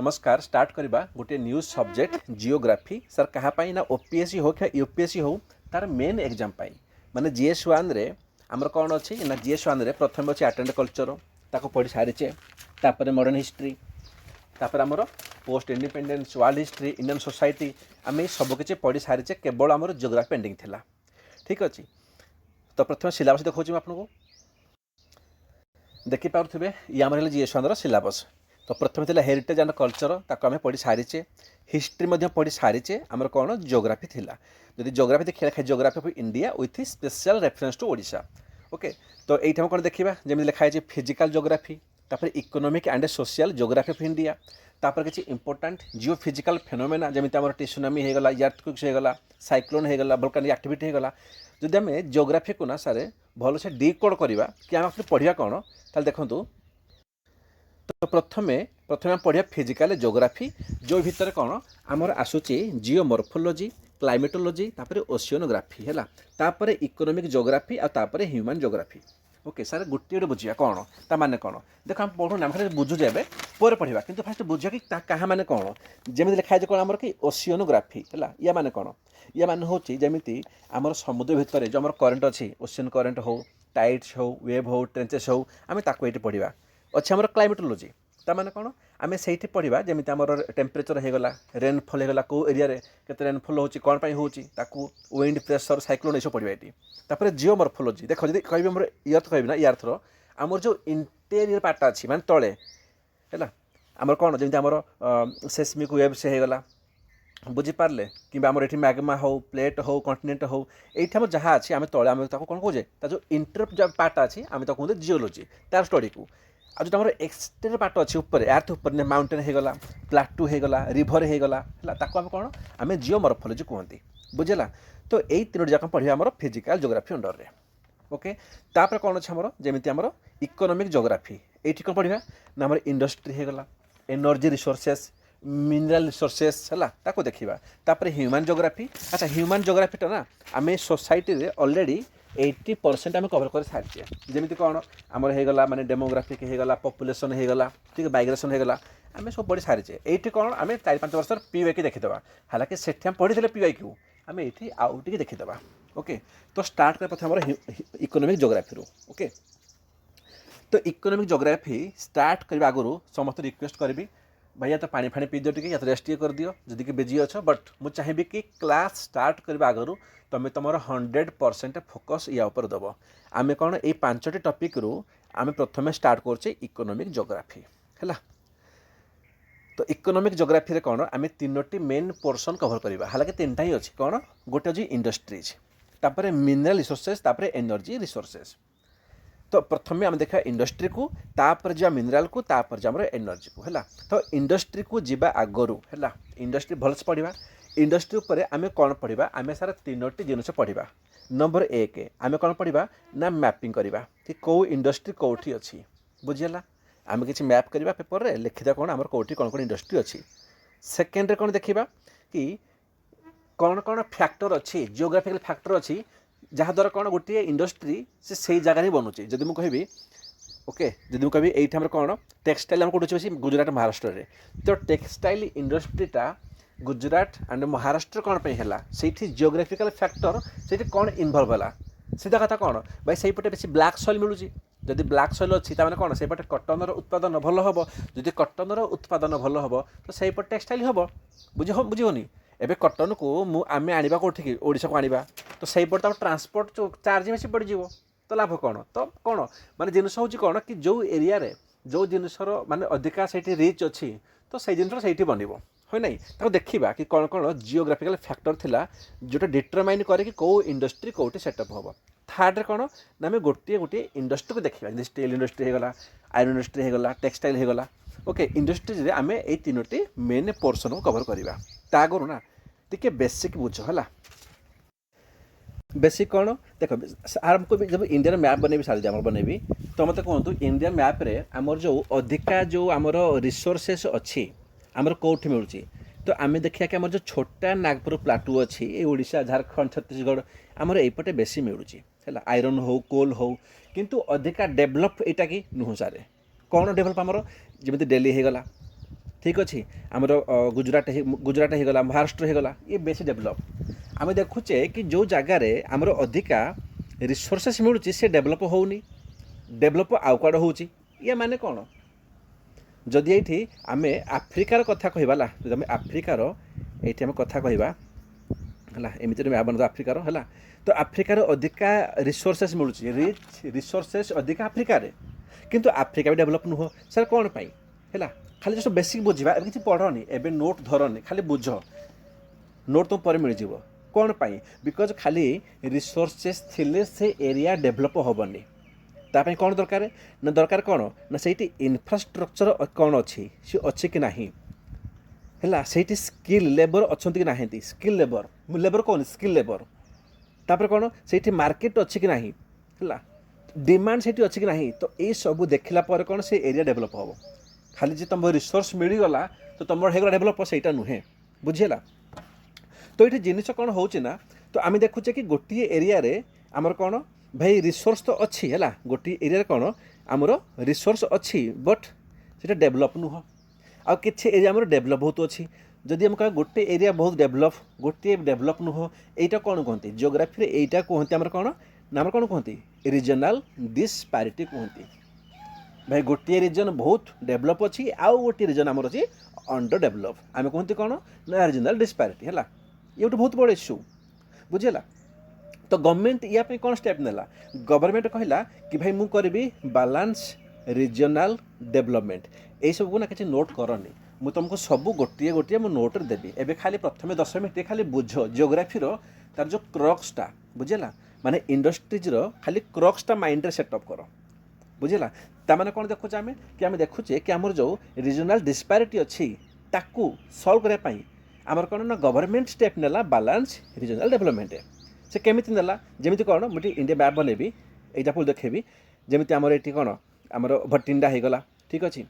नमस्कार स्टार्ट करवा गोटे न्यू सब्जेक्ट जियोग्राफी सर कहाँ ना ओपीएससी हो क्या यूपीएससी हो तार मेन एग्जाम पाई माने जीएस वन रे आमर कौन अच्छी ना जीएस वन रे प्रथम अच्छे आर्ट एंड कल्चर ताको पढ़ी सारीचे तापर मॉडर्न हिस्ट्री तापर आमर post independence world history Indian society आम सबकि पढ़ी सारीचे केवल आमर जियोग्राफी पेंडिंग थिला ठीक अच्छे। तो प्रथम सिलेबस देखा आपको देखिपे ये आम जीएस वन सिलेबस। तो प्रथम थी हेरिटेज एंड कल्चर ताको आम पढ़ी सारीचे हिस्ट्री पढ़ी सारीचे आमर कौन जियोग्राफी थिला जदि जियोग्राफी देखिए लिखा geography of India with special reference to Odisha okay. तो ये कौन देखा जमी लिखाई फिजिकल जियोग्राफी तापर economic and social geography of India तापर किसी इंपोर्टेंट जियो फिजिकल फेनोमेना जमी आम टिसुनामी होगला इर्थक्वेक्स होगला साइक्लोन होगला वोल्केनिक एक्टिविटी होगला जदि आम जियोग्राफी को ना सारे भल से डिकोड करवा कि आम पढ़ा कौन ताल देखूँ। तो प्रथमे आम पढ़िया फिजिकल जियोग्राफी जो भितर कौन आमर आसूची जियोमॉर्फोलॉजी क्लाइमेटोलॉजी तापर ओशियोनोग्राफी है तापर इकोनॉमिक जियोग्राफी आ तापर ह्यूमन जियोग्राफी ओके सर गोटे गोटे बुझा कौन ता माने कौन देख आम पढ़ुना खाली बुझुजे पर पढ़ा कि फास्ट बुझा कि क्या माने कौन जमी लिखाई कौन आमर कि ओशियोनोग्राफी है या माने कौन या माने हूँ जमी आमर समुद्र भितर जो आम करेन्ट अच्छी ओशियन करेन्ट हो टाइड्स हो वेव हो ट्रेंचेस हो आम ताको ये पढ़ा अच्छे आमर क्लाइमेटोलॉजी ता माने कौन आम से पढ़ा जमी आमर टेम्परेचर होगला रेनफल होगला कौ एरिया केते रेनफल होची कौन पाई होची ताकू विंड प्रेशर साइक्लोन ये पढ़ा ये तापर जियोमॉर्फोलॉजी देख जब कह आम इर्थ कह ना इर्थर आमर जो इंटेरियर पार्ट अच्छी माने तले है आमर कौन जमी आमर सेस्मिक वेव्स होगला बुझीपारे कि आमर ये मैग्मा हो प्लेट हो कंटिनेंट हो ये आम जहाँ अच्छी आम तले आम कौन कहे जो इंटर पार्ट अच्छी आम कहते जियोलॉजी तार स्टडी को आज जो एक्सटेरियर पार्ट अच्छी ऊपर अर्थ ऊपर माउंटेन होगला प्लाटू होगला रिभर होगला ताको आम कौन आम जियोमॉर्फोलॉजी कहते बुझेगा। तो यही तीनोटी जाक पढ़ा आमर फिजिकल जियोग्राफी अंडर रे ओके। तापर कौन अच्छे आमर जमी आमर इकोनॉमिक जियोग्राफी ये कौन पढ़ा ना आमर इंडस्ट्री होगला एनर्जी रिसोर्सेस मिनरल रिसोर्सेस है ताको देखा तापर ह्यूमन जियोग्राफी अच्छा ह्यूमन जियोग्राफीटा ना आम सोसाइटी रे ऑलरेडी 80% आम कवर कर सारी जमी कौन आमर होगला माने डेमोग्राफिक होगला पॉपुलेशन होगला ठीक माइग्रेशन होगला आम सब पढ़ी सारीचे ये कौन आम 4-5 वर्ष पीवाई देखीदे हालांकि से पढ़ी पीवाई क्यू आम ये आउ टे देखीदे ओके। तो स्टार्ट कर प्रथम इकोनॉमिक जियोग्राफी ओके। तो इकोनॉमिक जियोग्राफी स्टार्ट करने आगु समस्त रिक्वेस्ट करी भैया तो पानी फाणी पी दियो टी या तो रेस्ट कर दियो जदि कि बिजी अच्छ बट मुझे चाहिए कि क्लास स्टार्ट करने आगु तुम तुम 100% फोकस या उपर दब आम कौन ये 5टी टपिक रु आम प्रथम स्टार्ट करुचे इकोनॉमिक जियोग्राफी है। तो इकोनॉमिक जियोग्राफी कौन आम 3टी मेन पोर्सन कवर करवा हालांकि 3टा ही अच्छी कौन गोटे अच्छी इंडस्ट्रीज तापर मिनरल रिसोर्सेस तापर एनर्जी रिसोर्सेस। तो प्रथम आम देखा इंडस्ट्री को तापर जा मिनराल को तापर जा एनर्जी को है। तो इंडस्ट्री को जीवा आगरू है इंडस्ट्री भलसे पढ़ा इंडस्ट्री उपर आम कौन पढ़ा आम सारा 3टी जिनस पढ़ा। नंबर 1 आम कौन पढ़ा ना मैपिंग करवा कि कौ इंडस्ट्री कौटी अच्छी बुझीगला आम किसी मैप करवा पेपर रे लिखिदा कौन आमर कौटी कौन कौन इंडस्ट्री अच्छी। सेकेंड रे कौन देखा कि कौन कौन फैक्टर अच्छी जियोग्राफिकल फैक्टर अच्छी जहाँद्वारा कौन गोटे इंडस्ट्री से जगह ही बनूची जदि मुझे कहबी ओके जदि मुझे कहबी ये कौन टेक्सटाइल आम कौट अच्छे गुजरात महाराष्ट्र रे तो टेक्सटाइल इंडस्ट्रीटा गुजरात एंड महाराष्ट्र कौन पे है से जियोग्राफिकल फैक्टर से कौन इनवल्व है सीधा कथा कौन भाई से पटे बेसी ब्लैक सॉइल मिलूँ जदि ब्लैक सॉइल अच्छी ताने कौन से पटे कटनर उत्पादन भल हम जदि कटनर उत्पादन भल हम तो से पटे टेक्सटाइल हम बुझे एबे कटन को आम आने कौटी ओडिशा को आने तो से पटे ट्रांसपोर्ट चार्ज बेसी पड़ जाव तो लाभ कौन तो कौन माने जिनस हूँ कौन कि जो एरिया रे जो जिनसर माने अधिका से रिच अच्छी तो से जिन से बनब है ना ताको देखा कि कौन कौन जियोग्राफिकल फैक्टर थिला जोटा डिटरमाइन करे कि कौ इंडस्ट्री कौटी सेटअप हम। थर्ड रे कौन ना आम गोटे गोटे इंडस्ट्री को देखा स्टील इंडस्ट्री होगला आयरन इंडस्ट्री होगला टेक्सटाइल होगला ओके इंडस्ट्रीज आम ये 3टी मेन पोर्सन को कवर करवा तागु ना टिके बेसिक बुझ है बेसिक कौन देख आमको भी जब इंडियन मैप बनैबी सारी आम बनैबी तो मत कहतु इंडियन मैप रे आमर जो अधिका जो आमर रिसोर्सेस अच्छी आमर कौटी मिलूँ तो आम देखा कि आम जो छोटा नागपुर प्लाटू अच्छी ये ओडिशा झारखंड छत्तीसगढ़ आमर एपटे बेसी मिलूँ है आयरन हो कोल हो किंतु अधिका डेभलप यहाँ कि नुह सारे कौन डेभलप आमर जमी दिल्ली होगला ठीक अच्छे आमर गुजरात हो गला महाराष्ट्र हो गला ये बेसी डेभलप आम देखुचे कि जो जगार आमर अधिका रिसोर्सेस मिलूँ से डेभलप होनी डेभलप आउ कड़ हो ये माने कौन जदि ये आम आफ्रिकार कथा कहला जो आम आफ्रिकार ये आम कथा कहवा है एमती बन आफ्रिकार है तो आफ्रिकार अधिका रिसोर्सेस मिलूँ रिच रिसोर्सेस अधिका आफ्रिकार किंतु आफ्रिका भी डेभलप नुह सर कौन पाई है खाली जस्ट बेसिक बुझा किसी पढ़नी एवं नोट धरनी खाली बुझ नोट तुम पर मिल जाव कौन पाई बिकज खाली रिसोर्सेस थिले से एरिया डेभलप हेनी तापाई कौन दरकार ना दरकार कौन ना से इनफ्रास्ट्रक्चर कौन अच्छी सी अच्छी कि नहीं है से स्किल लेबर अच्छा कि ना स्किल लेबर लेबर कौन स्किल लेबर तापर कौन से मार्केट अच्छी कि नहीं है डिमांड से अच्छी कि नहीं तो ये सब देखला पर कौन से एरिया डेभलप हम खाली जे तुम रिसोर्स मिलगला तो तुम होगा डेभलप से नुहे बुझेगा तो ये जिनिस कौन हो तो आम देखुचे कि गोटे एरिया रे आमर कौन भाई रिसोर्स तो अच्छी है गोटे एरिया कौन आमर रिसोर्स अच्छी बट से डेभलप नुह आ कि एरिया आमर डेभलप बहुत अच्छी जदि आम कह गोटे एरिया बहुत डेभलप गोटे डेभलप नुह यहाँ कौन कहते जियोग्राफी यहाँ कहते आमर कौन ना आमर कौन कहते रीजनाल डिस्पारिटी कहते भाई गोटे रिजन बहुत डेभलप अच्छी आउ गोटे रिजन आमर अच्छी अंडर डेभलप आम कहते कौन ना रीजनाल डिस्पारिटी है ये गोटे बहुत बड़ इश्यू बुझेगा तो गवर्नमेंट या कौन स्टेप नेला गवर्नमेंट कहला कि भाई मु करी बालांस रीजनाल डेभलपमेंट यही सब ना किसी नोट करनी मु तुमको सब गोटे गोटे मु नोट देवी एवं खाली प्रथम 10 मिनट खाली बुझ जियोग्राफीर तार जो क्रक्सटा बुझेगा माने इंडस्ट्रीज खाली क्रक्सटा माइंड सेटअप कर बुझेगा ताने कौन देखुचे आम कि आम देखुचे कि आमर जो रीजनाल डिस्पारिटी अच्छी ताकू सल्व करने आमर कौन ना गवर्नमेंट स्टेप नेला बालांस रीजनाल डेभलपमेंट से केमिति नेला जेमिति कौन मुझे इंडिया मैप बनैबी एग्जाम्पल देखेबी जेमिति आमर ये कौन आमर भटिंडा हो गला ठीक अच्छे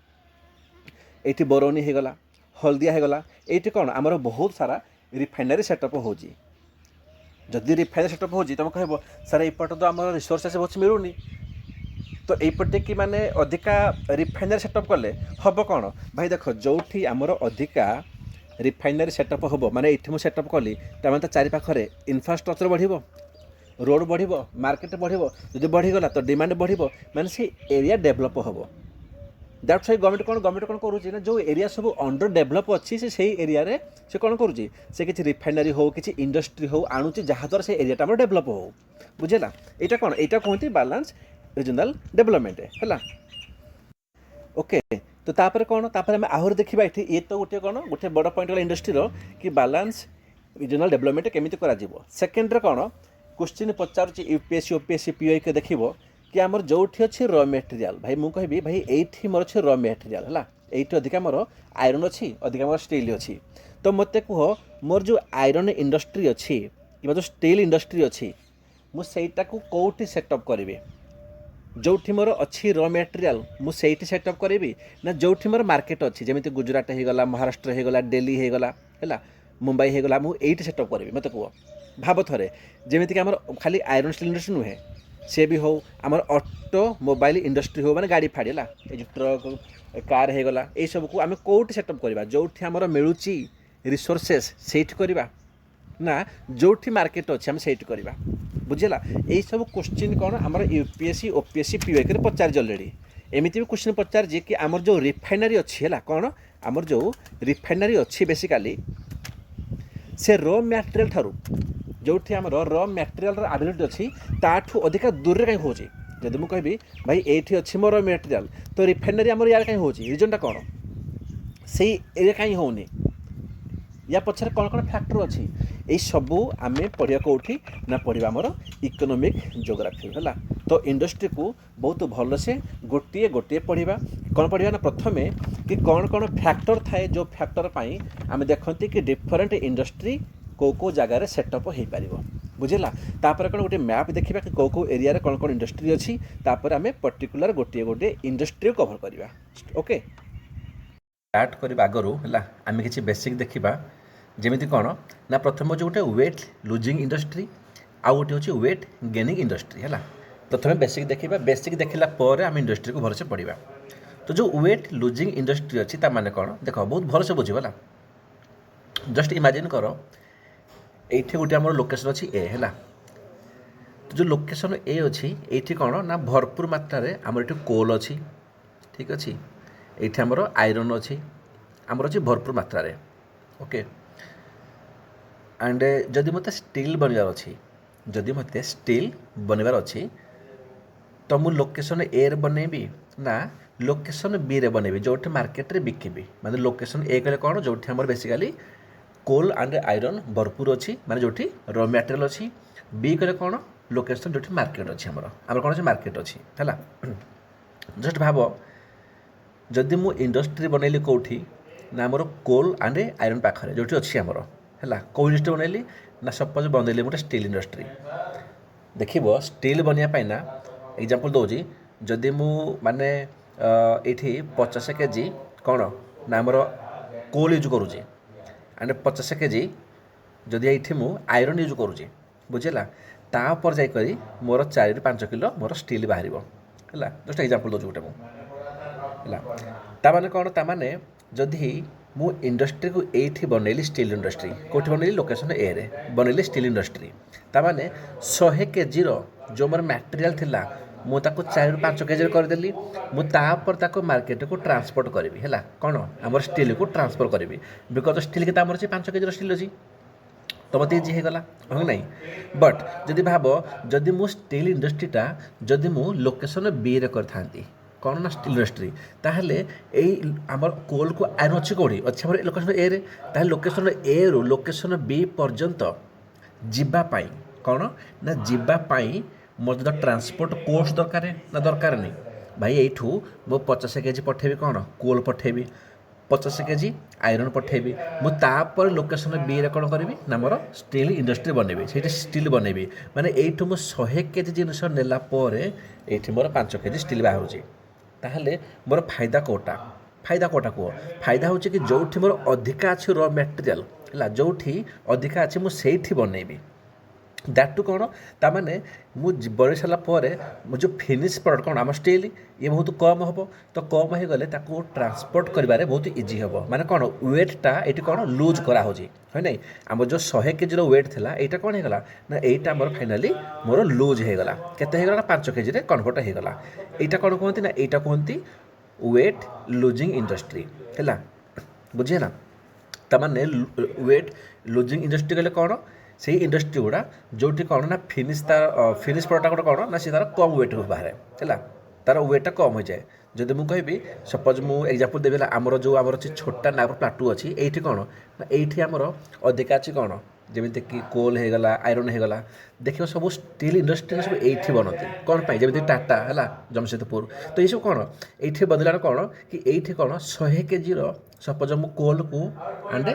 ये बरौनी हो गला हल्दिया हो गला ये कौन आमर बहुत सारा रिफाइनरी सेटअप हो जदि रिफाइनरी सेटअप हो तुम कह सार एपटे तो आम रिसोर्सेस बहुत मिलूनी तो यपटे कि माने अधिका रिफाइनरी सेटअप कले हम कौन भाई देख जो आमर अधिका रिफाइनरी सेटअप हम माने ये मुझे सेटअप कली तो चारि पाखरे इनफ्रास्ट्रक्चर बढ़ रोड बढ़ मार्केट बढ़ जब बढ़ीगला तो डिमांड बढ़ माने से एरिया डेभलप हम दैट्स वाई गवर्नमेंट कौन करुँच ना जो एरिया सब अंडर डेभलप अच्छी से एरिया रे से कौन करुँच से किसी रिफाइनरी हो किसी इंडस्ट्री हो आणुची जहाँद्वारा से एरियाटा आम डेभलप हो बुझेगा यहाँ कौन यहाँ कहते बालांस रीजनाल डेभलपमेंट है ओके तो तापर कौन तापर आम आहरी देखा ये तो गोटे कौन गोटे बड़ पॉइंट गला इंडस्ट्री कि बालांस रीजनाल डेभलपमेंट केमिति करा जिवो सेकेंड कौन क्वेश्चन पचारुची यूपीएससी ओपीएससी पीओ के देखिबो कि आमर जोठी अच्छी र मेटेरियल भाई मुझे कहबी भाई ये मोर अच्छे र मेटेरियल है ये अधिका मोर आयरन अच्छी अधिका मोर स्टील अच्छी तो मत कह मोर जो आयरन इंडस्ट्री अच्छी कि जो स्टील इंडस्ट्री अच्छी मुझे कौटी सेटअप करी जो मोर अच्छी र मेटेरियल मुझे सेटअप करी ना जो मोर मार्केट अच्छी जमी गुजरात हो गला महाराष्ट्र हो गला दिल्ली हो गला है मुंबई हो गला मुझे सेटअप करी मत कह भाव थे जमीक आम खाली आयरन स्टील इंडस्ट्री नुहे सी भी हो आम ऑटो मोबाइल इंडस्ट्री हो माने गाड़ी फाड़ी है ये जो ट्रक कार हो गला ये सब को आम कौटी सेटअप करवा जो आमर मिलूँ रिसोर्सेस से करवा ना जो मार्केट अच्छे आम से करवा बुझेगा यही सब क्वेश्चन कौन आम यूपीएससी ओपीएससी पीओ के पचार अलरेडी एमती भी क्वेश्चन पचार कि आमर जो रिफाइनरी अच्छी है कौन आमर जो रिफाइनरी अच्छी बेसिकाली से र मटेरियल ठारू जो आम र मटेरियल आबिलिटी अच्छी ताठू अधिका दूर कहीं हो जब मुझे कहबी भाई ये अच्छी मोर मटेरियल तो रिफाइनरी आम यार कहीं हो रिजनटा कौन से एरिया कहीं होनी या पछरे कौन कौन फैक्टर अच्छी यही सबू आम पढ़ा कौटी ना पढ़ा आमर इकोनॉमिक जियोग्राफी है तो इंडस्ट्री को बहुत भल से गोटे गोटे पढ़ा कौन पढ़ा ना प्रथम कि कौन कौन फैक्टर थाए जो फैक्टर पाई आम देखते कि डिफरेंट इंडस्ट्री को जगार सेटअप हो पार बुझेगा तापर कौन गोटे मैप देखा कि कौ एरिया कौन कौन इंडस्ट्री अच्छी तापर आम पर्टिकुलर गोटे गोटे इंडस्ट्री कभर करवा ओके स्टार्ट करने आगु है आम किसी बेसिक देखा जमी कौन ना प्रथम जो गोटे वेट लुजिंग इंडस्ट्री आउ गोटे हूँ वेट गेनिंग इंडस्ट्री है प्रथम बेसिक देखा बेसिक देखला आम इंडस्ट्री को भलसे पढ़ा तो जो वेट लुजिंग इंडस्ट्री अच्छी माने कौन देख बहुत भल से बुझे जस्ट इमेजिन कर ये गोटे आम लोकेशन अच्छी ए है तो जो लोकेशन ए अच्छी ये कौन ना भरपूर मात्रा आमर ये कोल अच्छी ठीक अच्छे ये आमर आयरन अच्छी आमर अच्छी भरपूर मात्रा ओके एंड जदि मत स्टील बनवार अच्छी जदि मत स्टील बनवार अच्छी तो मु लोकेशन ए रे बनैबी ना लोकेशन बी रे बनैबी जो मार्केट रे बिकिबी माने लोकेशन ए कहले कौन जो आमर बेसिकली कोल एंड आयरन भरपूर अच्छी माने जो रॉ मटेरियल अच्छी बी कहले कौन लोकेशन जो मार्केट अच्छी आमर कौन अच्छे मार्केट अच्छी है जस्ट भाव जदि मु इंडस्ट्री बनैली कौटी ना आमर कोल एंड आयरन पाखरे जो अच्छी आमर है कौ इंडस्ट्री बनैली ना सपोज बनैली गोटे स्टील इंडस्ट्री देखिब स्टील बनवाई ना एग्जांपल दूसरी जदि मु माने ये 50 केजी कौन ना आमर कोल यूज करुँचे एंड 50 केजी जदि ये मु आयरन यूज करुँचे बुझेगा तापर जाकर मोर 4 ରୁ 5 किलो मोर स्टील बाहर है जस्ट एग्जांपल दूसरी गोटे मुझे कौन ताने जदि मु इंडस्ट्री को ये बनैली स्टील इंडस्ट्री कौटी बनैली लोकेशन ए रे बनैली स्टील इंडस्ट्री ताने 100 केजी जो मोर मटेरियल थिला मुझे 4 ରୁ 5 केजी करदेली मुझे मार्केट को ट्रांसपोर्ट करी है कौन आम स्टील को ट्रांसफर करी बिकज स्टील के आमर 5 केजी स्टील अच्छी तो मत इजी होगला हाँ ना बट जदि भाव जदि मु स्टील इंडस्ट्रीटा जदि मु लोकेशन बी रे कर कौन ना स्टील इंडस्ट्री ताहले आमर कोल को आयरन अच्छी कौड़ी अच्छे आम लोकेशन ए रे ताहले लोकेशन ए रु लोकेशन बी पर्यंत जीवाई कौन ना जीवाई मोर जो ट्रांसपोर्ट कोस्ट दरकार ना दरकार नहीं भाई यू मो 50 केजी पठेबी कौन कोल पठेबी 50 केजी आयरन पठेबी मुझे लोकेशन बी रे कौन करी ना मोर स्टील इंडस्ट्री बनैबी से स्टील बनैबी माने यू मु 100 केजी जिनस नेलापर ये मोर 5 केजी स्टील बाहर ताहले मोर फायदा कोटा कह फायदा हूँ कि जो मोर अधिका अच्छी रॉ मटेरियल है जो अधिका अच्छी मुझे बनैबी दैट टू कौन ताने मुझे बन सारापर जो फिनिश प्रोडक्ट कौन आम स्टील ये बहुत कम हम तो कम हो गले ट्रांसपोर्ट कर बहुत इजी हम माने कौन वेटा ये कौन लुज कराऊँ है ना आम जो 100 केजी वेट था यहाँ कौन होगा ना यहाँ मोर फाइनाली मोर लुज होगला केते होगा 5 केजी कन्वर्ट होगला यहाँ कौन कहते ना यहाँ कहते वेट लुजिंग इंडस्ट्री है बुझेगा ताने वेट लुजिंग इंडस्ट्री कहले कौन से इंडस्ट्री गुड़ा जो कौन ना फिनिश प्रोडक्ट कौन ना सी तार कम वेट बाहर है तार वेटा कम हो जाए जदि मुझे कहबी सपोज मुझे एग्जांपल देवी आमर जो आमर अच्छी छोटा नागर प्लाटू अच्छी ये कौन ना ये आमर अधिका अच्छी कौन जमीक कि कोल होगला आयरन होगला देखिए सब स्टील इंडस्ट्री सब ये बनती कौन पाई जमी टाटा है जमशेदपुर तो ये सब कौन ये बदलार कौन कि ये कौन 100 केजी सपोज मु कोल को एंड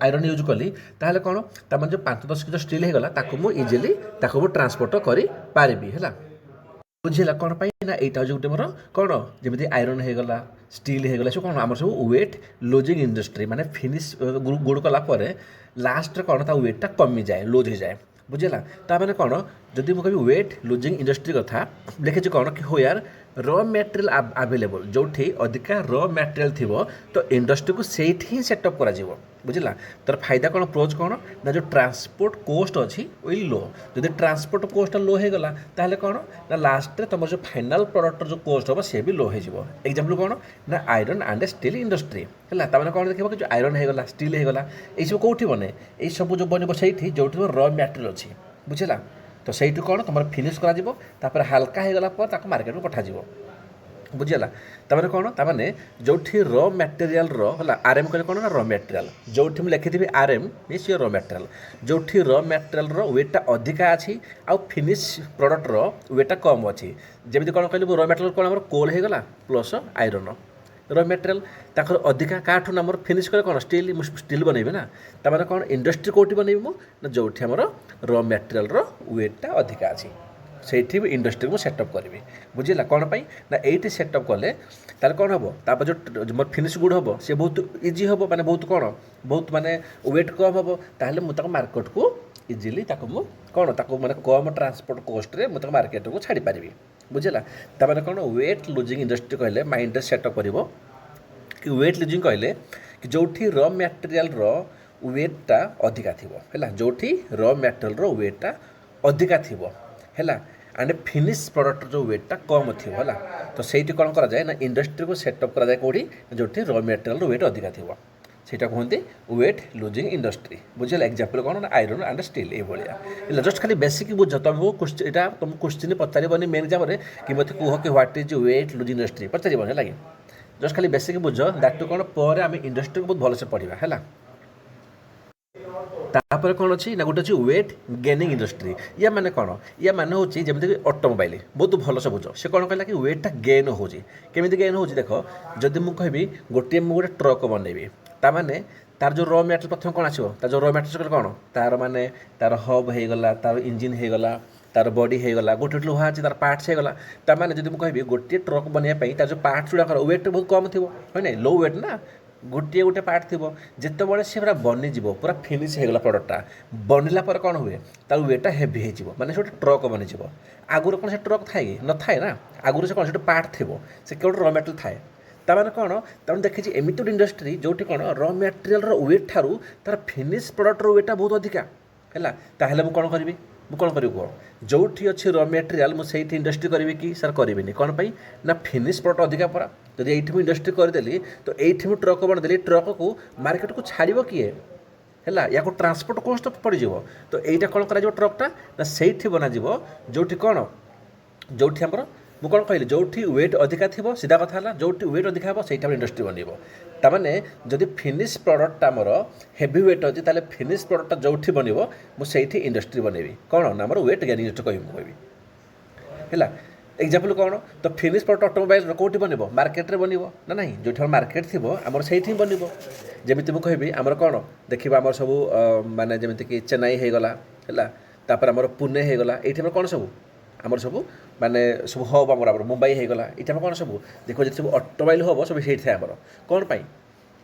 आयरन यूज कली ताहले कौन तार जो 5-10 केजी स्टील होगला इजिली ट्रांसपोर्ट करी पारिबी है बुझेगा कौन पाई ना यहाँ हूँ गोटे मोर कौन जमी आयरन होगला स्टील होगला सब कौन आम सब वेट लुजिंग इंडस्ट्री माने फिनिश गुड़ कलापर लास्ट कौन ता वेटा कमी जाए लुज हो जाए बुझेगा ताने कौन जदि मुझे कभी वेट लुजिंग इंडस्ट्री कथा लिखे कौन कि हो यार रॉ मटेरियल आवेलेबल जो अधिका रॉ मटेरियल थी तो इंडस्ट्री को से ही सेटअप कर बुझला तर फायदा कौन प्रोज कौन ना जो ट्रांसपोर्ट कोस्ट अच्छी वही लो जब ट्रांसपोर्ट कोस्ट लो होगला ताहले कौन ना लास्ट तुम जो फाइनाल प्रोडक्ट जो कोस्ट हम सी भी लो हो एग्जांपल कौन ना आयरन एंड स्टील इंडस्ट्री है ताने कौन देखिए कि जो आयरन होगला स्टील होगला ये सब कौटी बने ये सब जो बन से जो रॉ मटेरियल अच्छी बुझला तो सही कौन तुम फिनिश कर हाल्का होगला मार्केट को पठाଯିବ बुझीगला ताने कौन ताने जो रॉ मटेरियल है आरएम कहे कौन ना रॉ मटेरियल जो मुझे लिखी आरएम मीन सी रॉ मटेरियल जो रॉ मटेरियल वेटा अधिका अच्छी आउ फिनिश प्रोडक्ट वेटा कम अच्छी जमी कौन कहली रॉ मटेरियल कौन आम कोल होगला प्लस आयरन रॉ मटेरियल ताकर अधिका काठू ना फिनिश करे कौन स्टील बनैबे ना ताने कौन इंडस्ट्री कौटी बनैबी मु ना जो आमर रॉ मटेरियल वेटा अधिका अच्छी से इंडस्ट्री को सेटअप करी बुझेगा कौन पाई ना ये सेटअप कले तार कौन हम तापर जो मोर फिनिश गुड हम सी बहुत इजी हम माने बहुत कौन बहुत माने वेट कम हम ताहले मु मार्केट को इजिली कौन माने कम ट्रांसपोर्ट कॉस्ट रे मु मार्केट को छाड़ी पारिबी ବୁଝିଲା ତାମାନେ କ'ଣ ୱେଟ୍ ଲୁଜିଂ ଇଣ୍ଡଷ୍ଟ୍ରି କହିଲେ ମାଇଣ୍ଡରେ ସେଟଅପ୍ କରିବ କି ୱେଟ୍ ଲୁଜିଂ କହିଲେ କି ଯେଉଁଠି ର ମ୍ୟାଟେରିଆଲ୍ର ୱେଟ୍ଟା ଅଧିକା ଥିବ ହେଲା ଯେଉଁଠି ର ମ୍ୟାଟେରିଆଲ୍ର ୱେଟ୍ଟା ଅଧିକା ଥିବ ହେଲା ଆଣ୍ଡ ଫିନିଶ୍ ପ୍ରଡ଼କ୍ଟର ଯେଉଁ ୱେଟ୍ଟା କମ୍ ଥିବ ହେଲା ତ ସେଇଠି କ'ଣ କରାଯାଏ ନା ଇଣ୍ଡଷ୍ଟ୍ରିକୁ ସେଟଅପ୍ କରାଯାଏ କେଉଁଠି ଯେଉଁଠି ର ମ୍ୟାଟେରିଆଲ୍ର ୱେଟ୍ ଅଧିକା ଥିବ ସେଇଟା କୁହନ୍ତି ୱେଟ୍ ଲୁଜିଂ ଇଣ୍ଡଷ୍ଟ୍ରି ବୁଝିଲା ଏକ୍ଜାମ୍ପଲ୍ କ'ଣ ନା ଆଇରନ୍ ଆଣ୍ଡ ଷ୍ଟିଲ୍ ଏଇଭଳିଆ ହେଲା ଜଷ୍ଟ ଖାଲି ବେସିକ୍ ବୁଝ ତୁମକୁ ଏଇଟା ତୁମକୁ କୋଶ୍ଚିନ୍ ପଚାରିବନି ମେନ୍ ଏକ୍ଜାମ୍ରେ କି ମୋତେ କୁହ କି ହ୍ୱାଟ୍ ଇଜ୍ ୱେଟ୍ ଲୁଜିଂ ଇଣ୍ଡଷ୍ଟ୍ରି ପଚାରିବନି ହେଲା କି ଜଷ୍ଟ ଖାଲି ବେସିକ୍ ବୁଝ ଦ୍ୟାଟ୍ କ'ଣ ପରେ ଆମେ ଇଣ୍ଡଷ୍ଟ୍ରିକୁ ବହୁତ ଭଲସେ ପଢ଼ିବା ହେଲା ତାପରେ କ'ଣ ଅଛି ନା ଗୋଟେ ଅଛି ୱେଟ୍ ଗେନିଂ ଇଣ୍ଡଷ୍ଟ୍ରି ୟା ମାନେ କ'ଣ ୟା ମାନେ ହେଉଛି ଯେମିତିକି ଅଟୋମୋବାଇଲ୍ ବହୁତ ଭଲସେ ବୁଝ ସେ କ'ଣ କହିଲା କି ୱେଟ୍ଟା ଗେନ୍ ହେଉଛି କେମିତି ଗେନ୍ ହେଉଛି ଦେଖ ଯଦି ମୁଁ କହିବି ମୁଁ ଗୋଟେ ଟ୍ରକ୍ ବନେଇବି ତାମାନେ ତାର ଯେଉଁ ର ମ୍ୟାଟେରିଆଲ୍ ପ୍ରଥମେ କ'ଣ ଆସିବ ତାର ଯେଉଁ ର ମ୍ୟାଟେରିଆଲ୍ କ'ଣ ତାର ମାନେ ତାର ହବ୍ ହେଇଗଲା ତାର ଇଞ୍ଜିନ୍ ହେଇଗଲା ତାର ବଡି ହେଇଗଲା ଗୋଟେ ଲୁହା ଅଛି ତାର ପାର୍ଟସ୍ ହେଇଗଲା ତାମାନେ ଯଦି ମୁଁ କହିବି ଗୋଟିଏ ଟ୍ରକ୍ ବନେଇବା ପାଇଁ ତାର ଯେଉଁ ପାର୍ଟସ୍ ଗୁଡ଼ାକର ୱେଟ୍ ବହୁତ କମ୍ ଥିବ হয় ନା ଲୋ ୱେଟ୍ ନା ଗୋଟିଏ ଗୋଟେ ପାର୍ଟ ଥିବ ଯେତେବେଳେ ସେ ପୁରା ବନିଯିବ ପୁରା ଫିନିଶ୍ ହେଇଗଲା ପ୍ରଡ଼କ୍ଟଟା ବନିଲା ପରେ କ'ଣ ହୁଏ ତାର ୱେଟ୍ଟା ହେଭି ହେଇଯିବ ମାନେ ସେ ଗୋଟେ ଟ୍ରକ୍ ବନିଯିବ ଆଗରୁ କ'ଣ ସେ ଟ୍ରକ୍ ଥାଏ କି ନଥାଏ ନା ଆଗରୁ ସେ କ'ଣ ସେଠି ପାର୍ଟ ଥିବ ସେ କେଉଁଠି ର ମ୍ୟାଟେରିଆଲ୍ ଥାଏ ତାମାନେ କ'ଣ ତାମାନେ ଦେଖିଛି ଏମିତି ଗୋଟେ ଇଣ୍ଡଷ୍ଟ୍ରି ଯେଉଁଠି କ'ଣ ର ମ୍ୟାଟେରିଆଲ୍ର ୱେଟ୍ ଠାରୁ ତାର ଫିନିଶ୍ ପ୍ରଡ଼କ୍ଟର ୱେଟ୍ଟା ବହୁତ ଅଧିକା ହେଲା ତାହେଲେ ମୁଁ କ'ଣ କରିବି ମୁଁ କ'ଣ କରିବି କୁହ ଯେଉଁଠି ଅଛି ର ମ୍ୟାଟେରିଆଲ୍ ମୁଁ ସେଇଠି ଇଣ୍ଡଷ୍ଟ୍ରି କରିବି କି ସାର୍ କରିବିନି କ'ଣ ପାଇଁ ନା ଫିନିଶ୍ ପ୍ରଡ଼କ୍ଟ ଅଧିକା ପରା ଯଦି ଏଇଠି ମୁଁ ଇଣ୍ଡଷ୍ଟ୍ରି କରିଦେଲି ତ ଏଇଠି ମୁଁ ଟ୍ରକ୍ ବନେଇଦେଲି ଟ୍ରକ୍କୁ ମାର୍କେଟକୁ ଛାଡ଼ିବ କିଏ ହେଲା ୟାକୁ ଟ୍ରାନ୍ସପୋର୍ଟ କଷ୍ଟ ପଡ଼ିଯିବ ତ ଏଇଟା କ'ଣ କରାଯିବ ଟ୍ରକ୍ଟା ନା ସେଇଠି ବନାଯିବ ଯେଉଁଠି କ'ଣ ଯେଉଁଠି ଆମର ମୁଁ କ'ଣ କହିଲି ଯେଉଁଠି ୱେଟ୍ ଅଧିକା ଥିବ ସିଧା କଥା ହେଲା ଯେଉଁଠି ୱେଟ୍ ଅଧିକା ହେବ ସେଇଟା ଆମର ଇଣ୍ଡଷ୍ଟ୍ରି ବନିବ ତାମାନେ ଯଦି ଫିନିଶ୍ ପ୍ରଡ଼କ୍ଟଟା ଆମର ହେଭି ୱେଟ୍ ଅଛି ତାହେଲେ ଫିନିଶ୍ ପ୍ରଡ଼କ୍ଟଟା ଯେଉଁଠି ବନିବ ମୁଁ ସେଇଠି ଇଣ୍ଡଷ୍ଟ୍ରି ବନେଇବି କ'ଣ ନା ଆମର ୱେଟ୍ ଗେନିଂ ଇଣ୍ଡଷ୍ଟ୍ରି କହିବି ହେଲା ଏକ୍ଜାମ୍ପଲ୍ କ'ଣ ତ ଫିନିଶ୍ ପ୍ରଡ଼କ୍ଟ ଅଟୋମୋବାଇଲ୍ର କେଉଁଠି ବନିବ ମାର୍କେଟରେ ବନିବ ନା ନାହିଁ ଯେଉଁଠି ଆମର ମାର୍କେଟ ଥିବ ଆମର ସେଇଠି ହିଁ ବନିବ ଯେମିତି ମୁଁ କହିବି ଆମର କ'ଣ ଦେଖିବା ଆମର ସବୁ ମାନେ ଯେମିତିକି ଚେନ୍ନାଇ ହେଇଗଲା ହେଲା ତାପରେ ଆମର ପୁନେ ହେଇଗଲା ଏଇଠି ଆମର କ'ଣ ସବୁ ଆମର ସବୁ ମାନେ ସବୁ ହବ୍ ଆମର ମୁମ୍ବାଇ ହେଇଗଲା ଏଇଠି ଆମର କ'ଣ ସବୁ ଦେଖ ଯଦି ସବୁ ଅଟୋମୋବାଇଲ୍ ହବ ସବୁ ସେଇଠି ଥାଏ ଆମର କ'ଣ ପାଇଁ